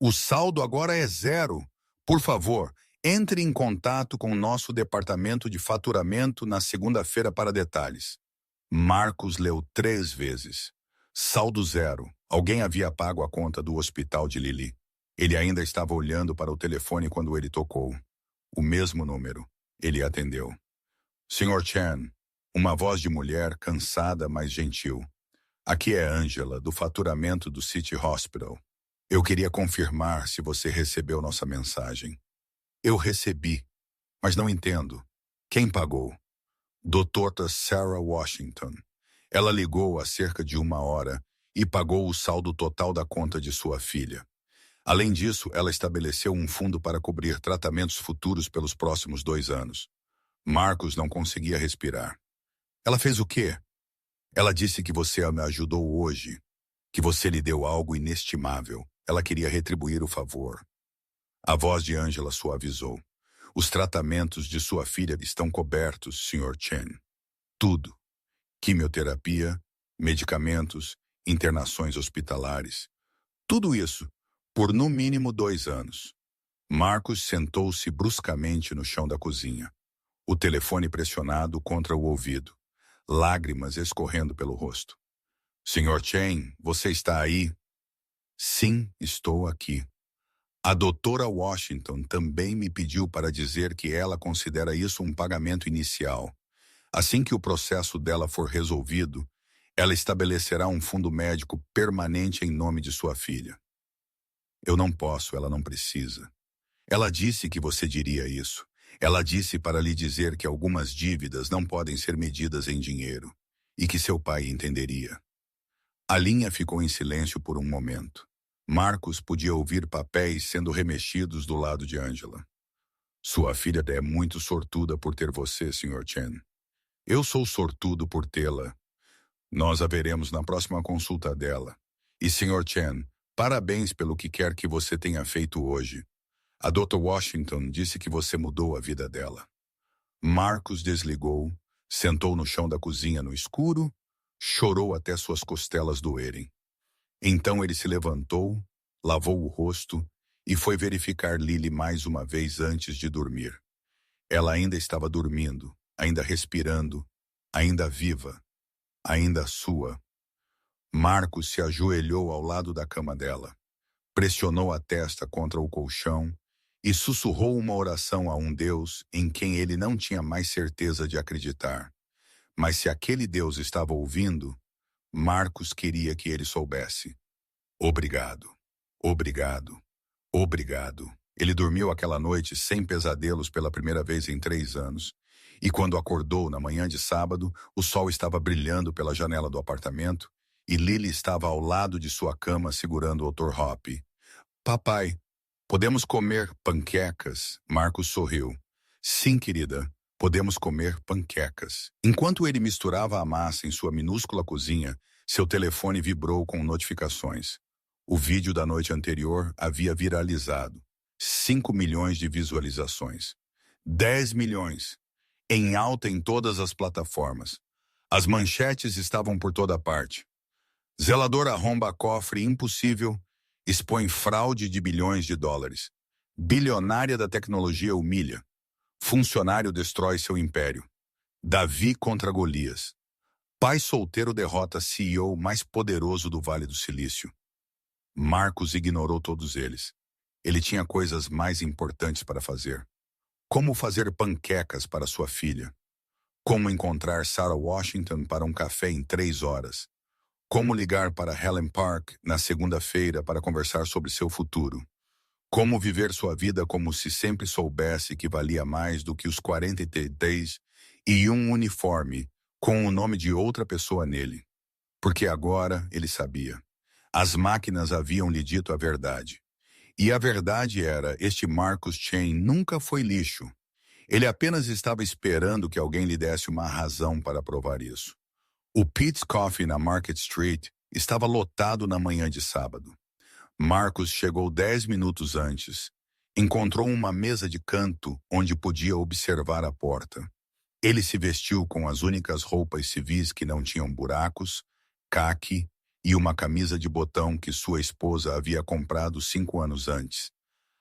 O saldo agora é 0. Por favor, entre em contato com o nosso departamento de faturamento na segunda-feira para detalhes. Marcos leu 3 vezes. Saldo 0. Alguém havia pago a conta do hospital de Lily. Ele ainda estava olhando para o telefone quando ele tocou. O mesmo número. Ele atendeu. Sr. Chen, uma voz de mulher cansada, mas gentil. Aqui é Angela, do faturamento do City Hospital. Eu queria confirmar se você recebeu nossa mensagem. Eu recebi, mas não entendo. Quem pagou? Doutora Sarah Washington. Ela ligou há cerca de 1 hora e pagou o saldo total da conta de sua filha. Além disso, ela estabeleceu um fundo para cobrir tratamentos futuros pelos próximos 2 anos. Marcos não conseguia respirar. Ela fez o quê? Ela disse que você me ajudou hoje, que você lhe deu algo inestimável. Ela queria retribuir o favor. A voz de Angela suavizou. Os tratamentos de sua filha estão cobertos, Sr. Chen. Tudo. Quimioterapia, medicamentos, internações hospitalares. Tudo isso, por no mínimo 2 anos. Marcos sentou-se bruscamente no chão da cozinha. O telefone pressionado contra o ouvido. Lágrimas escorrendo pelo rosto. Sr. Chen, você está aí? Sim, estou aqui. A doutora Washington também me pediu para dizer que ela considera isso um pagamento inicial. Assim que o processo dela for resolvido, ela estabelecerá um fundo médico permanente em nome de sua filha. Eu não posso, ela não precisa. Ela disse que você diria isso. Ela disse para lhe dizer que algumas dívidas não podem ser medidas em dinheiro e que seu pai entenderia. A linha ficou em silêncio por um momento. Marcos podia ouvir papéis sendo remexidos do lado de Angela. Sua filha é muito sortuda por ter você, Sr. Chen. Eu sou sortudo por tê-la. Nós a veremos na próxima consulta dela. E, Sr. Chen, parabéns pelo que quer que você tenha feito hoje. A Dr. Washington disse que você mudou a vida dela. Marcos desligou, sentou no chão da cozinha no escuro, chorou até suas costelas doerem. Então ele se levantou, lavou o rosto e foi verificar Lily mais uma vez antes de dormir. Ela ainda estava dormindo, ainda respirando, ainda viva, ainda sua. Marcos se ajoelhou ao lado da cama dela, pressionou a testa contra o colchão e sussurrou uma oração a um Deus em quem ele não tinha mais certeza de acreditar. Mas se aquele Deus estava ouvindo, Marcos queria que ele soubesse. Obrigado, obrigado, obrigado. Ele dormiu aquela noite sem pesadelos pela primeira vez em 3 anos. E quando acordou na manhã de sábado, o sol estava brilhando pela janela do apartamento e Lily estava ao lado de sua cama segurando o Dr. Hoppe. Papai, podemos comer panquecas? Marcos sorriu. Sim, querida, podemos comer panquecas. Enquanto ele misturava a massa em sua minúscula cozinha, seu telefone vibrou com notificações. O vídeo da noite anterior havia viralizado. 5 milhões de visualizações. 10 milhões. Em alta em todas as plataformas. As manchetes estavam por toda parte. Zelador arromba cofre impossível, expõe fraude de bilhões de dólares. Bilionária da tecnologia humilha. Funcionário destrói seu império. Davi contra Golias. Pai solteiro derrota CEO mais poderoso do Vale do Silício. Marcos ignorou todos eles. Ele tinha coisas mais importantes para fazer. Como fazer panquecas para sua filha. Como encontrar Sarah Washington para um café em 3 horas. Como ligar para Helen Park na segunda-feira para conversar sobre seu futuro. Como viver sua vida como se sempre soubesse que valia mais do que os 43 e um uniforme com o nome de outra pessoa nele. Porque agora ele sabia. As máquinas haviam lhe dito a verdade. E a verdade era, este Marcus Chain nunca foi lixo. Ele apenas estava esperando que alguém lhe desse uma razão para provar isso. O Pete's Coffee na Market Street estava lotado na manhã de sábado. Marcos chegou 10 minutos antes. Encontrou uma mesa de canto onde podia observar a porta. Ele se vestiu com as únicas roupas civis que não tinham buracos, caque e uma camisa de botão que sua esposa havia comprado 5 anos antes.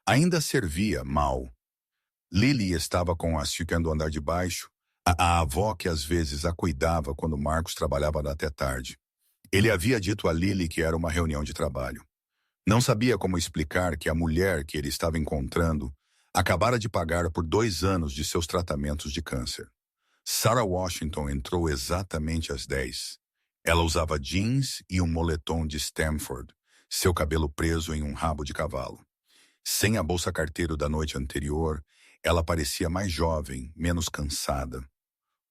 Ainda servia mal. Lily estava com a Chicken do andar de baixo, a avó que às vezes a cuidava quando Marcos trabalhava até tarde. Ele havia dito a Lily que era uma reunião de trabalho. Não sabia como explicar que a mulher que ele estava encontrando acabara de pagar por 2 anos de seus tratamentos de câncer. Sarah Washington entrou exatamente às 10. Ela usava jeans e um moletom de Stanford, seu cabelo preso em um rabo de cavalo. Sem a bolsa carteiro da noite anterior, ela parecia mais jovem, menos cansada.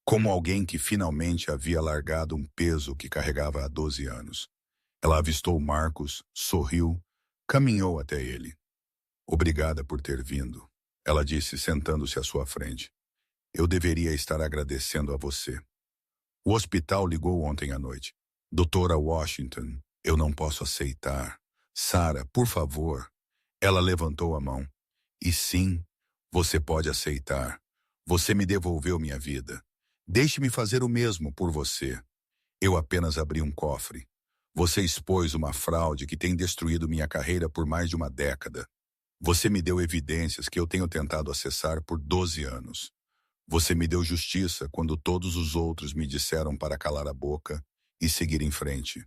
Como alguém que finalmente havia largado um peso que carregava há 12 anos. Ela avistou Marcos, sorriu, caminhou até ele. Obrigada por ter vindo, ela disse sentando-se à sua frente. Eu deveria estar agradecendo a você. O hospital ligou ontem à noite. Doutora Washington, eu não posso aceitar. Sarah, por favor. Ela levantou a mão. E sim, você pode aceitar. Você me devolveu minha vida. Deixe-me fazer o mesmo por você. Eu apenas abri um cofre. Você expôs uma fraude que tem destruído minha carreira por mais de uma década. Você me deu evidências que eu tenho tentado acessar por 12 anos. Você me deu justiça quando todos os outros me disseram para calar a boca e seguir em frente.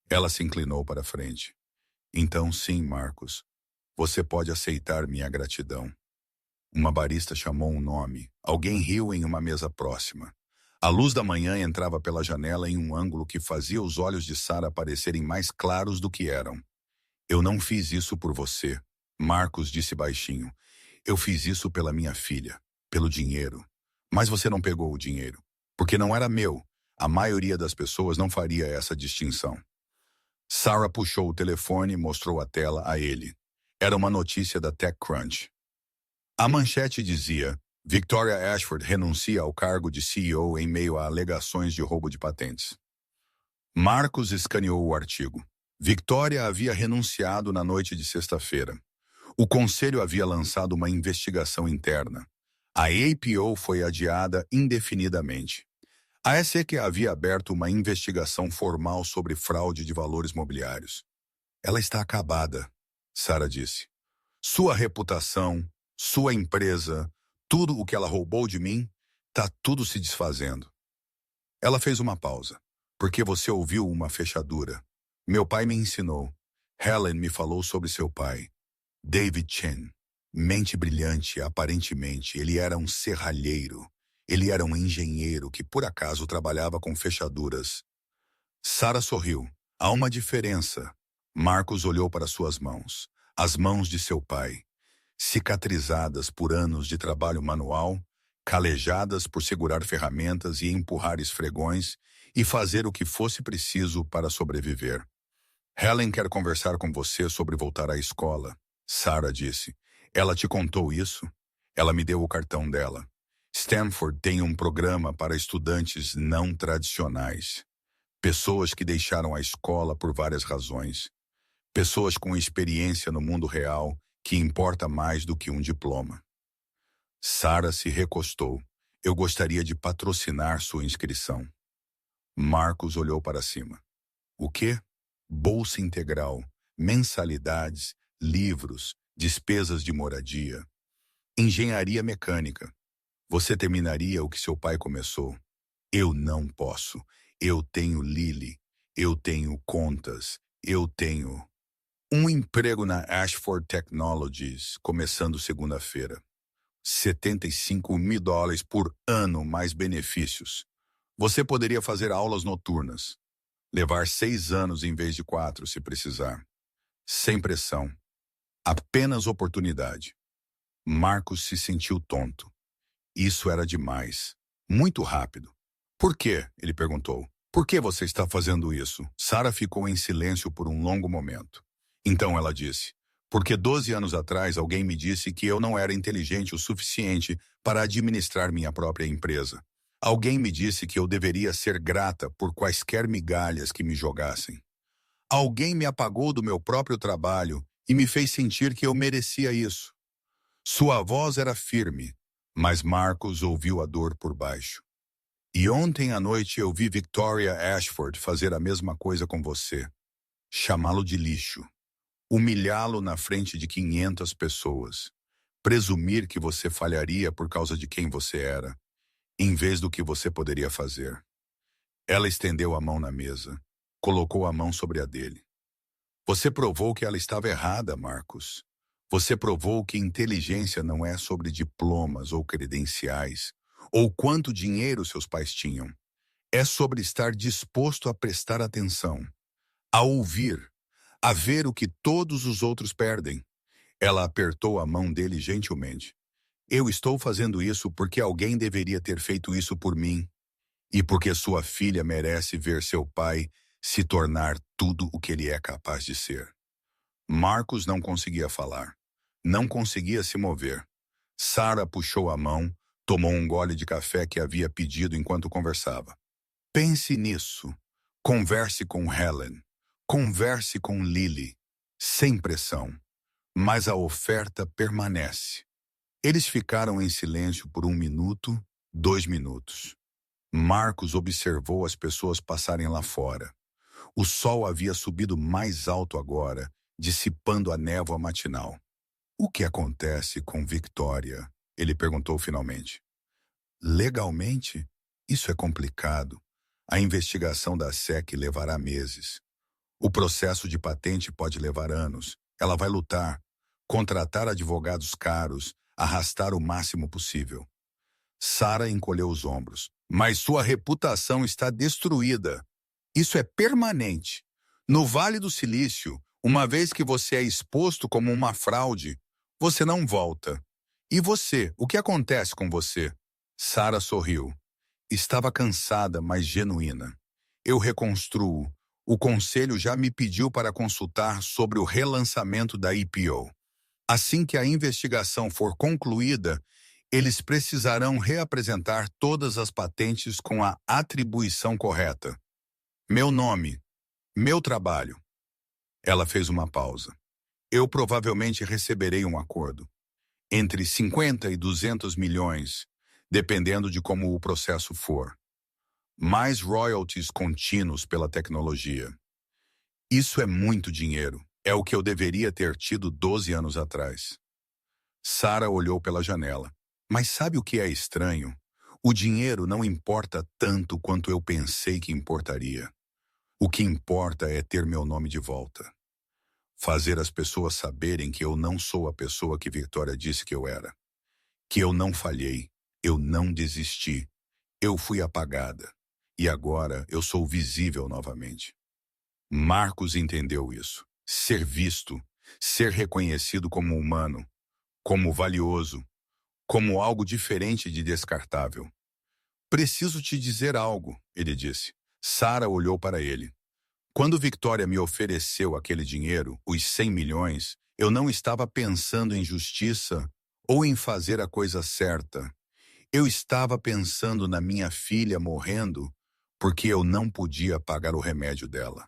Ela se inclinou para frente. Então sim, Marcos, você pode aceitar minha gratidão. Uma barista chamou um nome. Alguém riu em uma mesa próxima. A luz da manhã entrava pela janela em um ângulo que fazia os olhos de Sarah parecerem mais claros do que eram. Eu não fiz isso por você, Marcos disse baixinho. Eu fiz isso pela minha filha, pelo dinheiro. Mas você não pegou o dinheiro, porque não era meu. A maioria das pessoas não faria essa distinção. Sarah puxou o telefone e mostrou a tela a ele. Era uma notícia da TechCrunch. A manchete dizia: Victoria Ashford renuncia ao cargo de CEO em meio a alegações de roubo de patentes. Marcos escaneou o artigo. Victoria havia renunciado na noite de sexta-feira. O conselho havia lançado uma investigação interna. A APO foi adiada indefinidamente. A SEC havia aberto uma investigação formal sobre fraude de valores mobiliários. Ela está acabada, Sarah disse. Sua reputação, sua empresa, tudo o que ela roubou de mim, está tudo se desfazendo. Ela fez uma pausa, porque você ouviu uma fechadura. Meu pai me ensinou. Helen me falou sobre seu pai. David Chen. Mente brilhante, aparentemente, ele era um serralheiro. Ele era um engenheiro que, por acaso, trabalhava com fechaduras. Sarah sorriu. Há uma diferença. Marcos olhou para suas mãos. As mãos de seu pai. Cicatrizadas por anos de trabalho manual, calejadas por segurar ferramentas e empurrar esfregões, e fazer o que fosse preciso para sobreviver. Helen quer conversar com você sobre voltar à escola, Sarah disse. Ela te contou isso? Ela me deu o cartão dela. Stanford tem um programa para estudantes não tradicionais. Pessoas que deixaram a escola por várias razões. Pessoas com experiência no mundo real que importa mais do que um diploma. Sarah se recostou. Eu gostaria de patrocinar sua inscrição. Marcos olhou para cima. O quê? Bolsa integral, mensalidades, livros, despesas de moradia. Engenharia mecânica. Você terminaria o que seu pai começou? Eu não posso. Eu tenho Lily. Eu tenho contas. Eu tenho um emprego na Ashford Technologies, começando segunda-feira. $75.000 por ano mais benefícios. Você poderia fazer aulas noturnas. Levar 6 anos em vez de 4, se precisar. Sem pressão. Apenas oportunidade. Marcos se sentiu tonto. Isso era demais. Muito rápido. Por quê? Ele perguntou. Por que você está fazendo isso? Sarah ficou em silêncio por um longo momento. Então ela disse. Porque 12 anos atrás alguém me disse que eu não era inteligente o suficiente para administrar minha própria empresa. Alguém me disse que eu deveria ser grata por quaisquer migalhas que me jogassem. Alguém me apagou do meu próprio trabalho e me fez sentir que eu merecia isso. Sua voz era firme, mas Marcos ouviu a dor por baixo. E ontem à noite eu vi Victoria Ashford fazer a mesma coisa com você. Chamá-lo de lixo. Humilhá-lo na frente de 500 pessoas. Presumir que você falharia por causa de quem você era, em vez do que você poderia fazer. Ela estendeu a mão na mesa, colocou a mão sobre a dele. Você provou que ela estava errada, Marcos. Você provou que inteligência não é sobre diplomas ou credenciais, ou quanto dinheiro seus pais tinham. É sobre estar disposto a prestar atenção, a ouvir, a ver o que todos os outros perdem. Ela apertou a mão dele gentilmente. Eu estou fazendo isso porque alguém deveria ter feito isso por mim. E porque sua filha merece ver seu pai se tornar tudo o que ele é capaz de ser. Marcos não conseguia falar. Não conseguia se mover. Sarah puxou a mão, tomou um gole de café que havia pedido enquanto conversava. Pense nisso. Converse com Helen. Converse com Lily. Sem pressão. Mas a oferta permanece. Eles ficaram em silêncio por 1 minuto, 2 minutos. Marcos observou as pessoas passarem lá fora. O sol havia subido mais alto agora, dissipando a névoa matinal. O que acontece com Victoria? Ele perguntou finalmente. Legalmente, isso é complicado. A investigação da SEC levará meses. O processo de patente pode levar anos. Ela vai lutar, contratar advogados caros, arrastar o máximo possível. Sarah encolheu os ombros. Mas sua reputação está destruída. Isso é permanente. No Vale do Silício, uma vez que você é exposto como uma fraude, você não volta. E você, o que acontece com você? Sarah sorriu. Estava cansada, mas genuína. Eu reconstruo. O conselho já me pediu para consultar sobre o relançamento da IPO. Assim que a investigação for concluída, eles precisarão reapresentar todas as patentes com a atribuição correta. Meu nome, meu trabalho. Ela fez uma pausa. Eu provavelmente receberei um acordo. Entre 50 e 200 milhões, dependendo de como o processo for. Mais royalties contínuos pela tecnologia. Isso é muito dinheiro. É o que eu deveria ter tido 12 anos atrás. Sarah olhou pela janela. Mas sabe o que é estranho? O dinheiro não importa tanto quanto eu pensei que importaria. O que importa é ter meu nome de volta. Fazer as pessoas saberem que eu não sou a pessoa que Victoria disse que eu era. Que eu não falhei. Eu não desisti. Eu fui apagada. E agora eu sou visível novamente. Marcos entendeu isso. Ser visto, ser reconhecido como humano, como valioso, como algo diferente de descartável. Preciso te dizer algo, ele disse. Sarah olhou para ele. Quando Victoria me ofereceu aquele dinheiro, os 100 milhões, eu não estava pensando em justiça ou em fazer a coisa certa. Eu estava pensando na minha filha morrendo porque eu não podia pagar o remédio dela.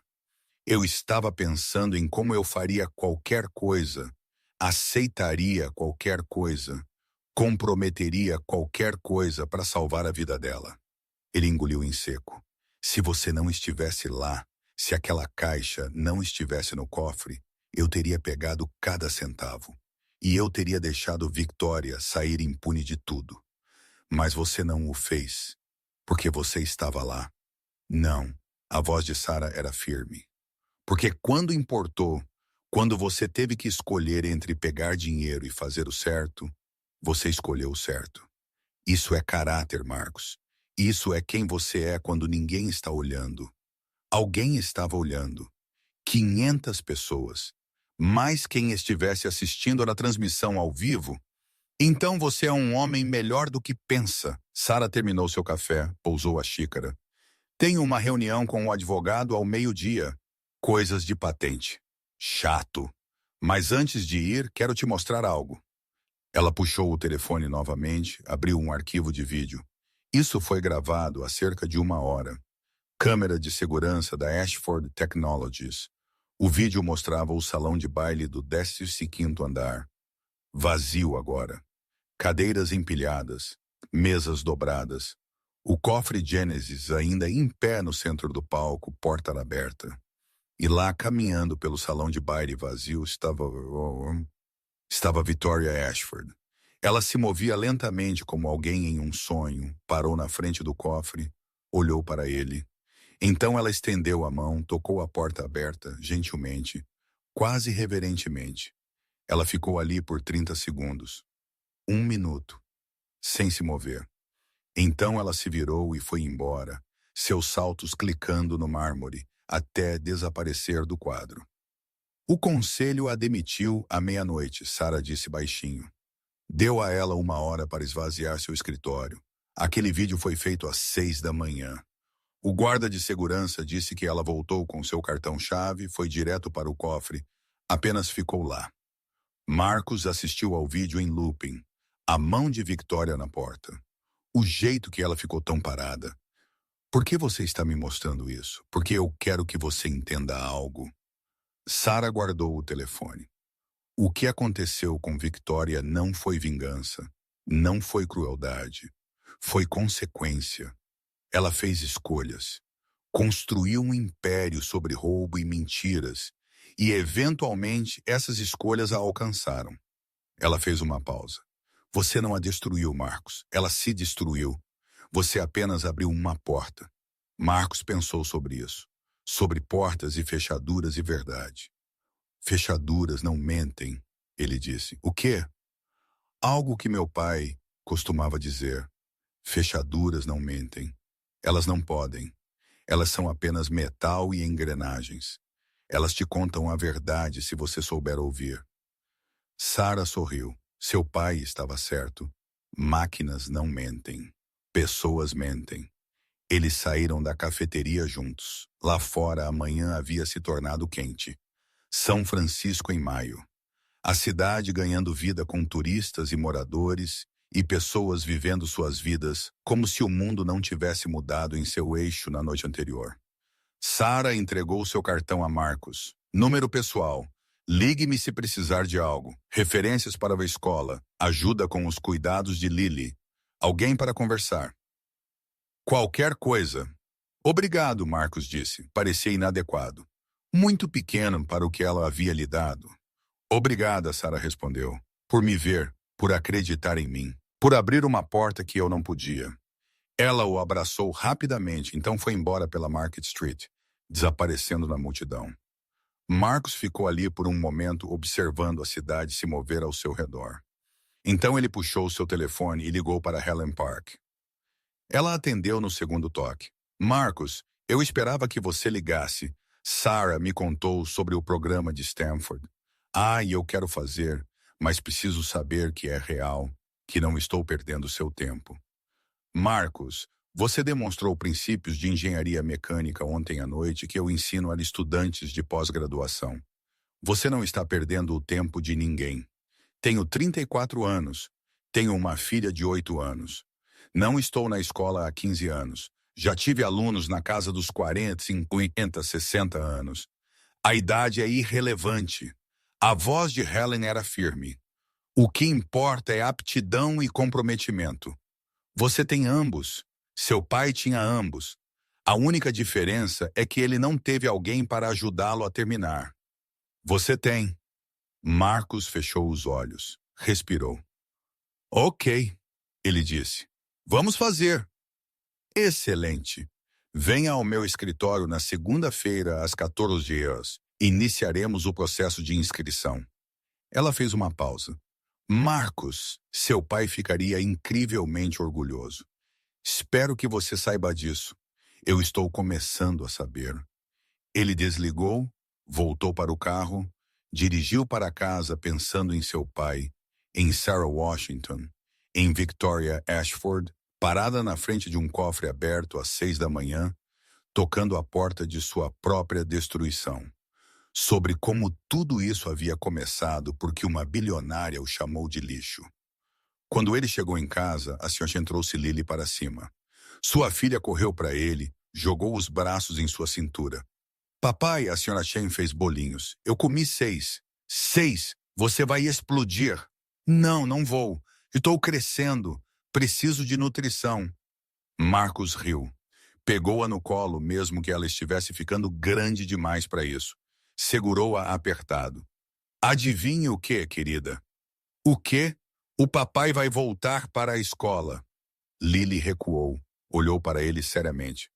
Eu estava pensando em como eu faria qualquer coisa, aceitaria qualquer coisa, comprometeria qualquer coisa para salvar a vida dela. Ele engoliu em seco. Se você não estivesse lá, se aquela caixa não estivesse no cofre, eu teria pegado cada centavo. E eu teria deixado Victoria sair impune de tudo. Mas você não o fez, porque você estava lá. Não, a voz de Sarah era firme. Porque quando importou, quando você teve que escolher entre pegar dinheiro e fazer o certo, você escolheu o certo. Isso é caráter, Marcos. Isso é quem você é quando ninguém está olhando. Alguém estava olhando. 500 pessoas. Mais quem estivesse assistindo na transmissão ao vivo. Então você é um homem melhor do que pensa. Sarah terminou seu café, pousou a xícara. Tenho uma reunião com o advogado ao meio-dia. Coisas de patente. Chato. Mas antes de ir, quero te mostrar algo. Ela puxou o telefone novamente, abriu um arquivo de vídeo. Isso foi gravado há cerca de 1 hora. Câmera de segurança da Ashford Technologies. O vídeo mostrava o salão de baile do 15º andar. Vazio agora. Cadeiras empilhadas, mesas dobradas. O cofre Genesis ainda em pé no centro do palco, porta aberta. E lá, caminhando pelo salão de baile vazio, estava Victoria Ashford. Ela se movia lentamente como alguém em um sonho, parou na frente do cofre, olhou para ele. Então ela estendeu a mão, tocou a porta aberta, gentilmente, quase reverentemente. Ela ficou ali por 30 segundos. 1 minuto, sem se mover. Então ela se virou e foi embora, seus saltos clicando no mármore, até desaparecer do quadro. O conselho a demitiu à meia-noite, Sarah disse baixinho. Deu a ela 1 hora para esvaziar seu escritório. Aquele vídeo foi feito às 6 da manhã. O guarda de segurança disse que ela voltou com seu cartão-chave, foi direto para o cofre, apenas ficou lá. Marcos assistiu ao vídeo em looping, a mão de Victoria na porta. O jeito que ela ficou tão parada. Por que você está me mostrando isso? Porque eu quero que você entenda algo. Sarah guardou o telefone. O que aconteceu com Victoria não foi vingança, não foi crueldade, foi consequência. Ela fez escolhas, construiu um império sobre roubo e mentiras, e eventualmente essas escolhas a alcançaram. Ela fez uma pausa. Você não a destruiu, Marcos. Ela se destruiu. Você apenas abriu uma porta. Marcos pensou sobre isso, sobre portas e fechaduras e verdade. Fechaduras não mentem, ele disse. O quê? Algo que meu pai costumava dizer. Fechaduras não mentem. Elas não podem. Elas são apenas metal e engrenagens. Elas te contam a verdade se você souber ouvir. Sarah sorriu. Seu pai estava certo. Máquinas não mentem. Pessoas mentem. Eles saíram da cafeteria juntos. Lá fora a manhã havia se tornado quente. São Francisco em maio. A cidade ganhando vida com turistas e moradores e pessoas vivendo suas vidas como se o mundo não tivesse mudado em seu eixo na noite anterior. Sarah entregou seu cartão a Marcos. Número pessoal. Ligue-me se precisar de algo. Referências para a escola. Ajuda com os cuidados de Lily. Alguém para conversar. Qualquer coisa. Obrigado, Marcos disse. Parecia inadequado. Muito pequeno para o que ela havia lhe dado. Obrigada, Sarah respondeu. Por me ver, por acreditar em mim, por abrir uma porta que eu não podia. Ela o abraçou rapidamente, então foi embora pela Market Street, desaparecendo na multidão. Marcos ficou ali por um momento observando a cidade se mover ao seu redor. Então ele puxou seu telefone e ligou para Helen Park. Ela atendeu no segundo toque. Marcos, eu esperava que você ligasse. Sarah me contou sobre o programa de Stanford. E eu quero fazer, mas preciso saber que é real, que não estou perdendo seu tempo. Marcos, Você demonstrou princípios de engenharia mecânica ontem à noite que eu ensino a estudantes de pós-graduação. Você não está perdendo o tempo de ninguém. Tenho 34 anos. Tenho uma filha de 8 anos. Não estou na escola há 15 anos. Já tive alunos na casa dos 40, 50, 60 anos. A idade é irrelevante. A voz de Helen era firme. O que importa é aptidão e comprometimento. Você tem ambos. Seu pai tinha ambos. A única diferença é que ele não teve alguém para ajudá-lo a terminar. Você tem. Marcos fechou os olhos. Respirou. Ok, ele disse. Vamos fazer. Excelente. Venha ao meu escritório na segunda-feira às 14 horas. Iniciaremos o processo de inscrição. Ela fez uma pausa. Marcos, seu pai ficaria incrivelmente orgulhoso. Espero que você saiba disso. Eu estou começando a saber. Ele desligou, voltou para o carro, dirigiu para casa pensando em seu pai, em Sarah Washington, em Victoria Ashford, parada na frente de um cofre aberto às 6 da manhã, tocando a porta de sua própria destruição. Sobre como tudo isso havia começado porque uma bilionária o chamou de lixo. Quando ele chegou em casa, a senhora trouxe Lily para cima. Sua filha correu para ele, jogou os braços em sua cintura. Papai, a senhora Chen fez bolinhos. Eu comi 6. 6? Você vai explodir. Não, não vou. Estou crescendo. Preciso de nutrição. Marcos riu. Pegou-a no colo, mesmo que ela estivesse ficando grande demais para isso. Segurou-a apertado. Adivinhe o que, querida? O quê? O papai vai voltar para a escola. Lily recuou, olhou para ele seriamente.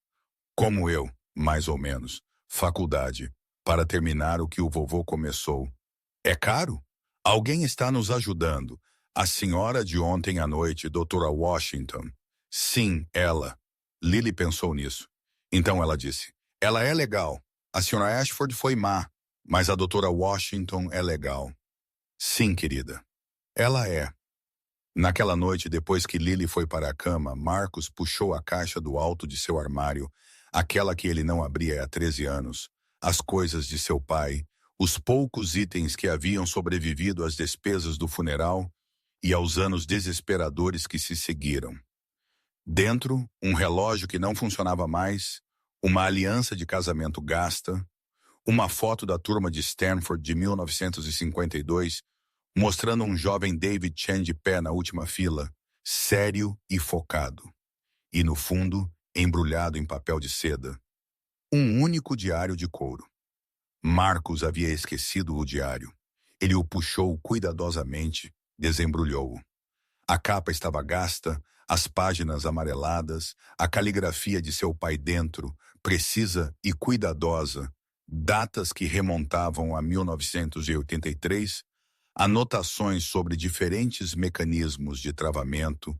Como eu, mais ou menos. Faculdade, para terminar o que o vovô começou. É caro? Alguém está nos ajudando. A senhora de ontem à noite, doutora Washington. Sim, ela. Lily pensou nisso. Então ela disse, ela é legal. A senhora Ashford foi má, mas a doutora Washington é legal. Sim, querida. Ela é. Naquela noite, depois que Lily foi para a cama, Marcos puxou a caixa do alto de seu armário, aquela que ele não abria há 13 anos, as coisas de seu pai, os poucos itens que haviam sobrevivido às despesas do funeral e aos anos desesperadores que se seguiram. Dentro, um relógio que não funcionava mais, uma aliança de casamento gasta, uma foto da turma de Stanford de 1952, mostrando um jovem David Chen de pé na última fila, sério e focado. E no fundo, embrulhado em papel de seda, um único diário de couro. Marcos havia esquecido o diário. Ele o puxou cuidadosamente, desembrulhou-o. A capa estava gasta, as páginas amareladas, a caligrafia de seu pai dentro, precisa e cuidadosa, datas que remontavam a 1983, anotações sobre diferentes mecanismos de travamento,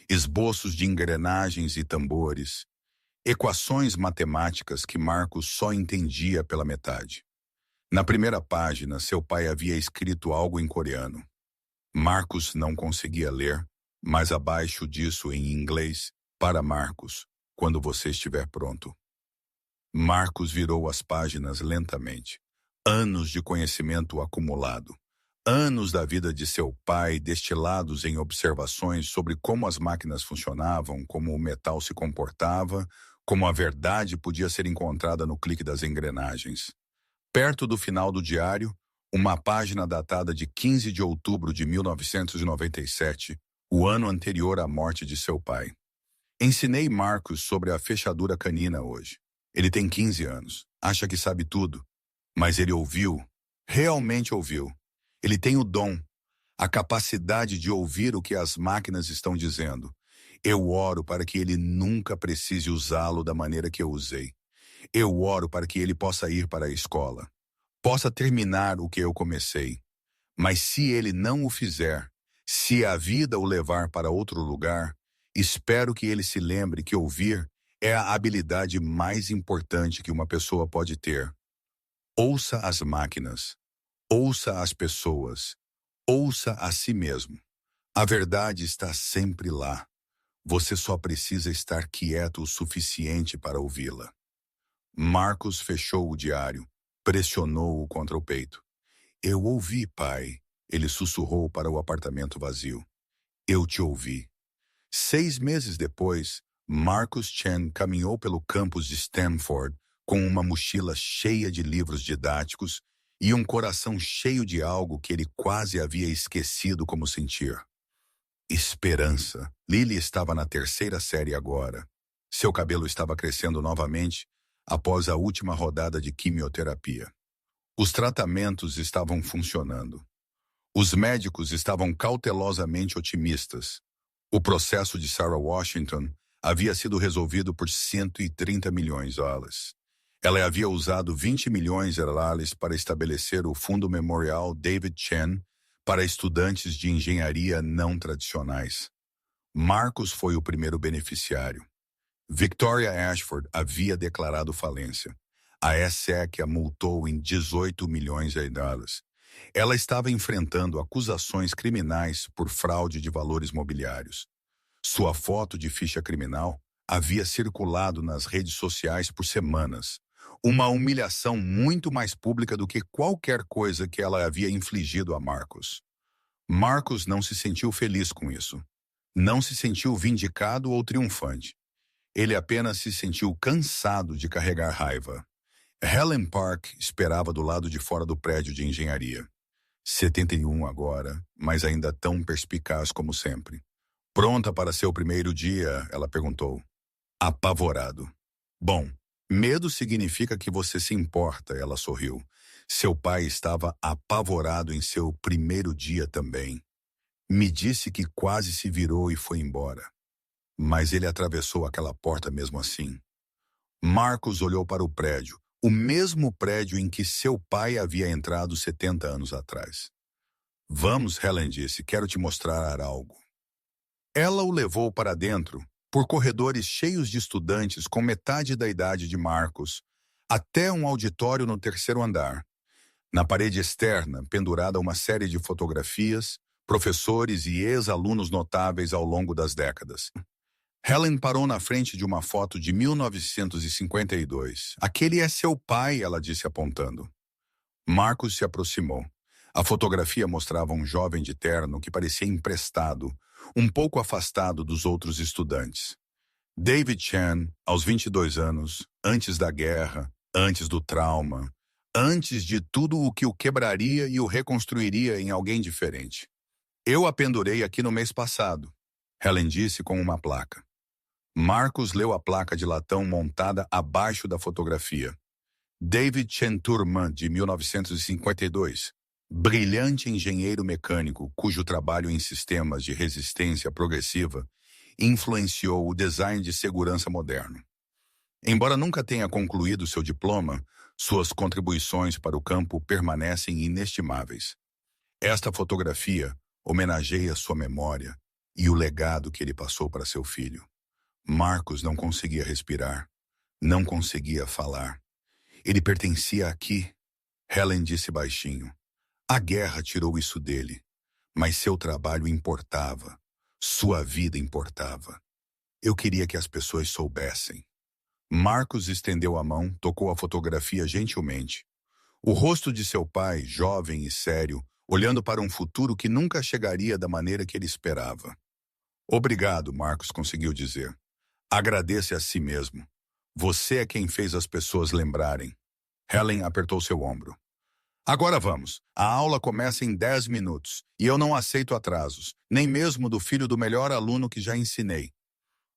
esboços de engrenagens e tambores, equações matemáticas que Marcos só entendia pela metade. Na primeira página, seu pai havia escrito algo em coreano. Marcos não conseguia ler, mas abaixo disso em inglês, para Marcos, quando você estiver pronto. Marcos virou as páginas lentamente. Anos de conhecimento acumulado. Anos da vida de seu pai destilados em observações sobre como as máquinas funcionavam, como o metal se comportava, como a verdade podia ser encontrada no clique das engrenagens. Perto do final do diário, uma página datada de 15 de outubro de 1997, o ano anterior à morte de seu pai. Ensinei Marcos sobre a fechadura canina hoje. Ele tem 15 anos, acha que sabe tudo, mas ele ouviu, realmente ouviu. Ele tem o dom, a capacidade de ouvir o que as máquinas estão dizendo. Eu oro para que ele nunca precise usá-lo da maneira que eu usei. Eu oro para que ele possa ir para a escola, possa terminar o que eu comecei. Mas se ele não o fizer, se a vida o levar para outro lugar, espero que ele se lembre que ouvir é a habilidade mais importante que uma pessoa pode ter. Ouça as máquinas, ouça as pessoas, ouça a si mesmo. A verdade está sempre lá. Você só precisa estar quieto o suficiente para ouvi-la. Marcos fechou o diário, pressionou-o contra o peito. Eu ouvi, pai. Ele sussurrou para o apartamento vazio. Eu te ouvi. 6 meses depois, Marcus Chen caminhou pelo campus de Stanford com uma mochila cheia de livros didáticos e um coração cheio de algo que ele quase havia esquecido como sentir. Esperança. Lily estava na 3ª série agora. Seu cabelo estava crescendo novamente após a última rodada de quimioterapia. Os tratamentos estavam funcionando. Os médicos estavam cautelosamente otimistas. O processo de Sarah Washington havia sido resolvido por 130 milhões de dólares. Ela havia usado 20 milhões de dólares para estabelecer o Fundo Memorial David Chen para estudantes de engenharia não tradicionais. Marcos foi o primeiro beneficiário. Victoria Ashford havia declarado falência. A SEC a multou em 18 milhões de dólares. Ela estava enfrentando acusações criminais por fraude de valores mobiliários. Sua foto de ficha criminal havia circulado nas redes sociais por semanas. Uma humilhação muito mais pública do que qualquer coisa que ela havia infligido a Marcos. Marcos não se sentiu feliz com isso. Não se sentiu vindicado ou triunfante. Ele apenas se sentiu cansado de carregar raiva. Helen Park esperava do lado de fora do prédio de engenharia. 71 agora, mas ainda tão perspicaz como sempre. Pronta para seu primeiro dia? Ela perguntou. Apavorado. Bom, medo significa que você se importa, ela sorriu. Seu pai estava apavorado em seu primeiro dia também. Me disse que quase se virou e foi embora. Mas ele atravessou aquela porta mesmo assim. Marcos olhou para o prédio, o mesmo prédio em que seu pai havia entrado 70 anos atrás. Vamos, Helen disse, quero te mostrar algo. Ela o levou para dentro, por corredores cheios de estudantes com metade da idade de Marcos, até um auditório no 3º andar. Na parede externa, pendurada uma série de fotografias, professores e ex-alunos notáveis ao longo das décadas. Helen parou na frente de uma foto de 1952. Aquele é seu pai, ela disse apontando. Marcos se aproximou. A fotografia mostrava um jovem de terno que parecia emprestado, um pouco afastado dos outros estudantes. David Chen, aos 22 anos, antes da guerra, antes do trauma, antes de tudo o que o quebraria e o reconstruiria em alguém diferente. Eu a pendurei aqui no mês passado, Helen disse com uma placa. Marcos leu a placa de latão montada abaixo da fotografia. David Chen Turman, de 1952, brilhante engenheiro mecânico cujo trabalho em sistemas de resistência progressiva influenciou o design de segurança moderno. Embora nunca tenha concluído seu diploma, suas contribuições para o campo permanecem inestimáveis. Esta fotografia homenageia sua memória e o legado que ele passou para seu filho. Marcos não conseguia respirar, não conseguia falar. Ele pertencia aqui, Helen disse baixinho. A guerra tirou isso dele, mas seu trabalho importava, sua vida importava. Eu queria que as pessoas soubessem. Marcos estendeu a mão, tocou a fotografia gentilmente. O rosto de seu pai, jovem e sério, olhando para um futuro que nunca chegaria da maneira que ele esperava. Obrigado, Marcos conseguiu dizer. Agradeça a si mesmo. Você é quem fez as pessoas lembrarem. Helen apertou seu ombro. Agora vamos. A aula começa em 10 minutos e eu não aceito atrasos, nem mesmo do filho do melhor aluno que já ensinei.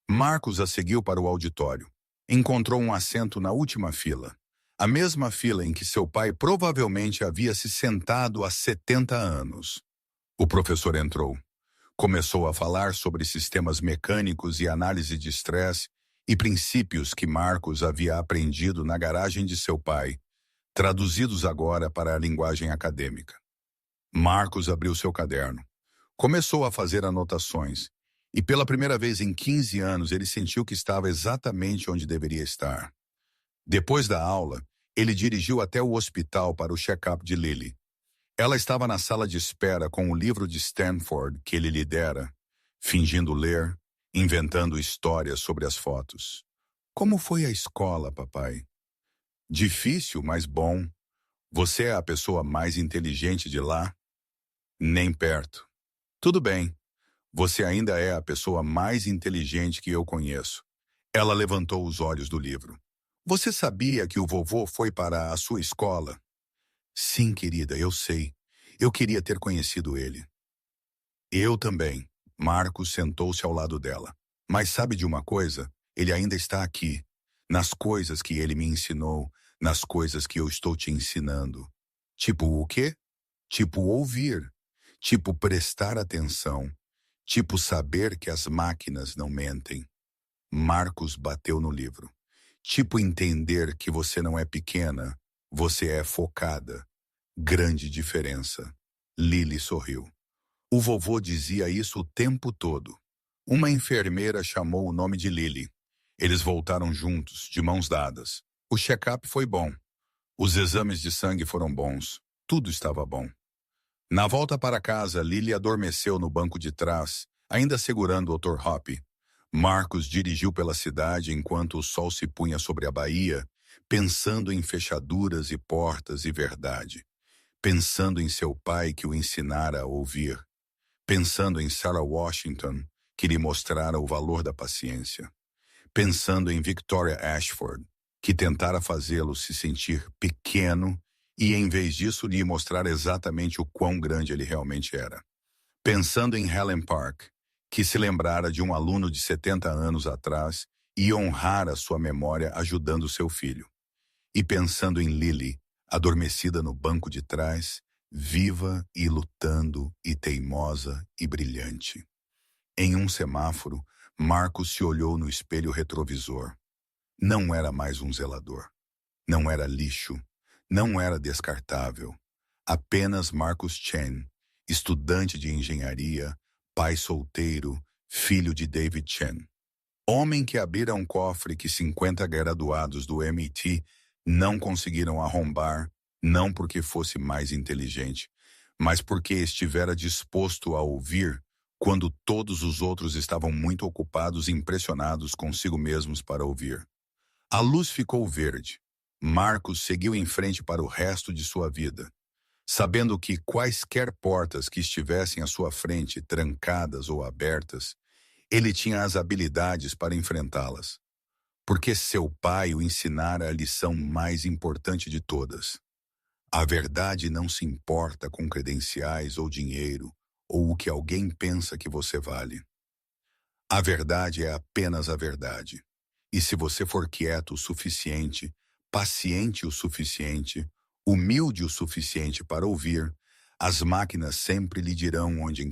Marcos a seguiu para o auditório. Encontrou um assento na última fila. A mesma fila em que seu pai provavelmente havia se sentado há 70 anos. O professor entrou. Começou a falar sobre sistemas mecânicos e análise de estresse e princípios que Marcos havia aprendido na garagem de seu pai, traduzidos agora para a linguagem acadêmica. Marcos abriu seu caderno. Começou a fazer anotações, e pela primeira vez em 15 anos ele sentiu que estava exatamente onde deveria estar. Depois da aula, ele dirigiu até o hospital para o check-up de Lily. Ela estava na sala de espera com o livro de Stanford que ele lhe dera, fingindo ler, inventando histórias sobre as fotos. Como foi a escola, papai? Difícil, mas bom. Você é a pessoa mais inteligente de lá? Nem perto. Tudo bem. Você ainda é a pessoa mais inteligente que eu conheço. Ela levantou os olhos do livro. Você sabia que o vovô foi para a sua escola? Sim, querida, eu sei. Eu queria ter conhecido ele. Eu também. Marcos sentou-se ao lado dela. Mas sabe de uma coisa? Ele ainda está aqui. Nas coisas que ele me ensinou, nas coisas que eu estou te ensinando. Tipo o quê? Tipo ouvir. Tipo prestar atenção. Tipo saber que as máquinas não mentem. Marcos bateu no livro. Tipo entender que você não é pequena, você é focada. Grande diferença. Lily sorriu. O vovô dizia isso o tempo todo. Uma enfermeira chamou o nome de Lily. Eles voltaram juntos, de mãos dadas. O check-up foi bom. Os exames de sangue foram bons. Tudo estava bom. Na volta para casa, Lily adormeceu no banco de trás, ainda segurando o Dr. Hoppe. Marcos dirigiu pela cidade enquanto o sol se punha sobre a baía, pensando em fechaduras e portas e verdade. Pensando em seu pai que o ensinara a ouvir. Pensando em Sarah Washington, que lhe mostrara o valor da paciência. Pensando em Victoria Ashford, que tentara fazê-lo se sentir pequeno e, em vez disso, lhe mostrar exatamente o quão grande ele realmente era. Pensando em Helen Park, que se lembrara de um aluno de 70 anos atrás e honrara sua memória ajudando seu filho. E pensando em Lily, adormecida no banco de trás, viva e lutando e teimosa e brilhante. Em um semáforo, Marcos se olhou no espelho retrovisor. Não era mais um zelador. Não era lixo. Não era descartável. Apenas Marcus Chen, estudante de engenharia, pai solteiro, filho de David Chen. Homem que abrira um cofre que 50 graduados do MIT não conseguiram arrombar, não porque fosse mais inteligente, mas porque estivera disposto a ouvir quando todos os outros estavam muito ocupados e impressionados consigo mesmos para ouvir. A luz ficou verde. Marcos seguiu em frente para o resto de sua vida, sabendo que quaisquer portas que estivessem à sua frente, trancadas ou abertas, ele tinha as habilidades para enfrentá-las, porque seu pai o ensinara a lição mais importante de todas. A verdade não se importa com credenciais ou dinheiro, ou o que alguém pensa que você vale. A verdade é apenas a verdade. E se você for quieto o suficiente, paciente o suficiente, humilde o suficiente para ouvir, as máquinas sempre lhe dirão onde encontrar.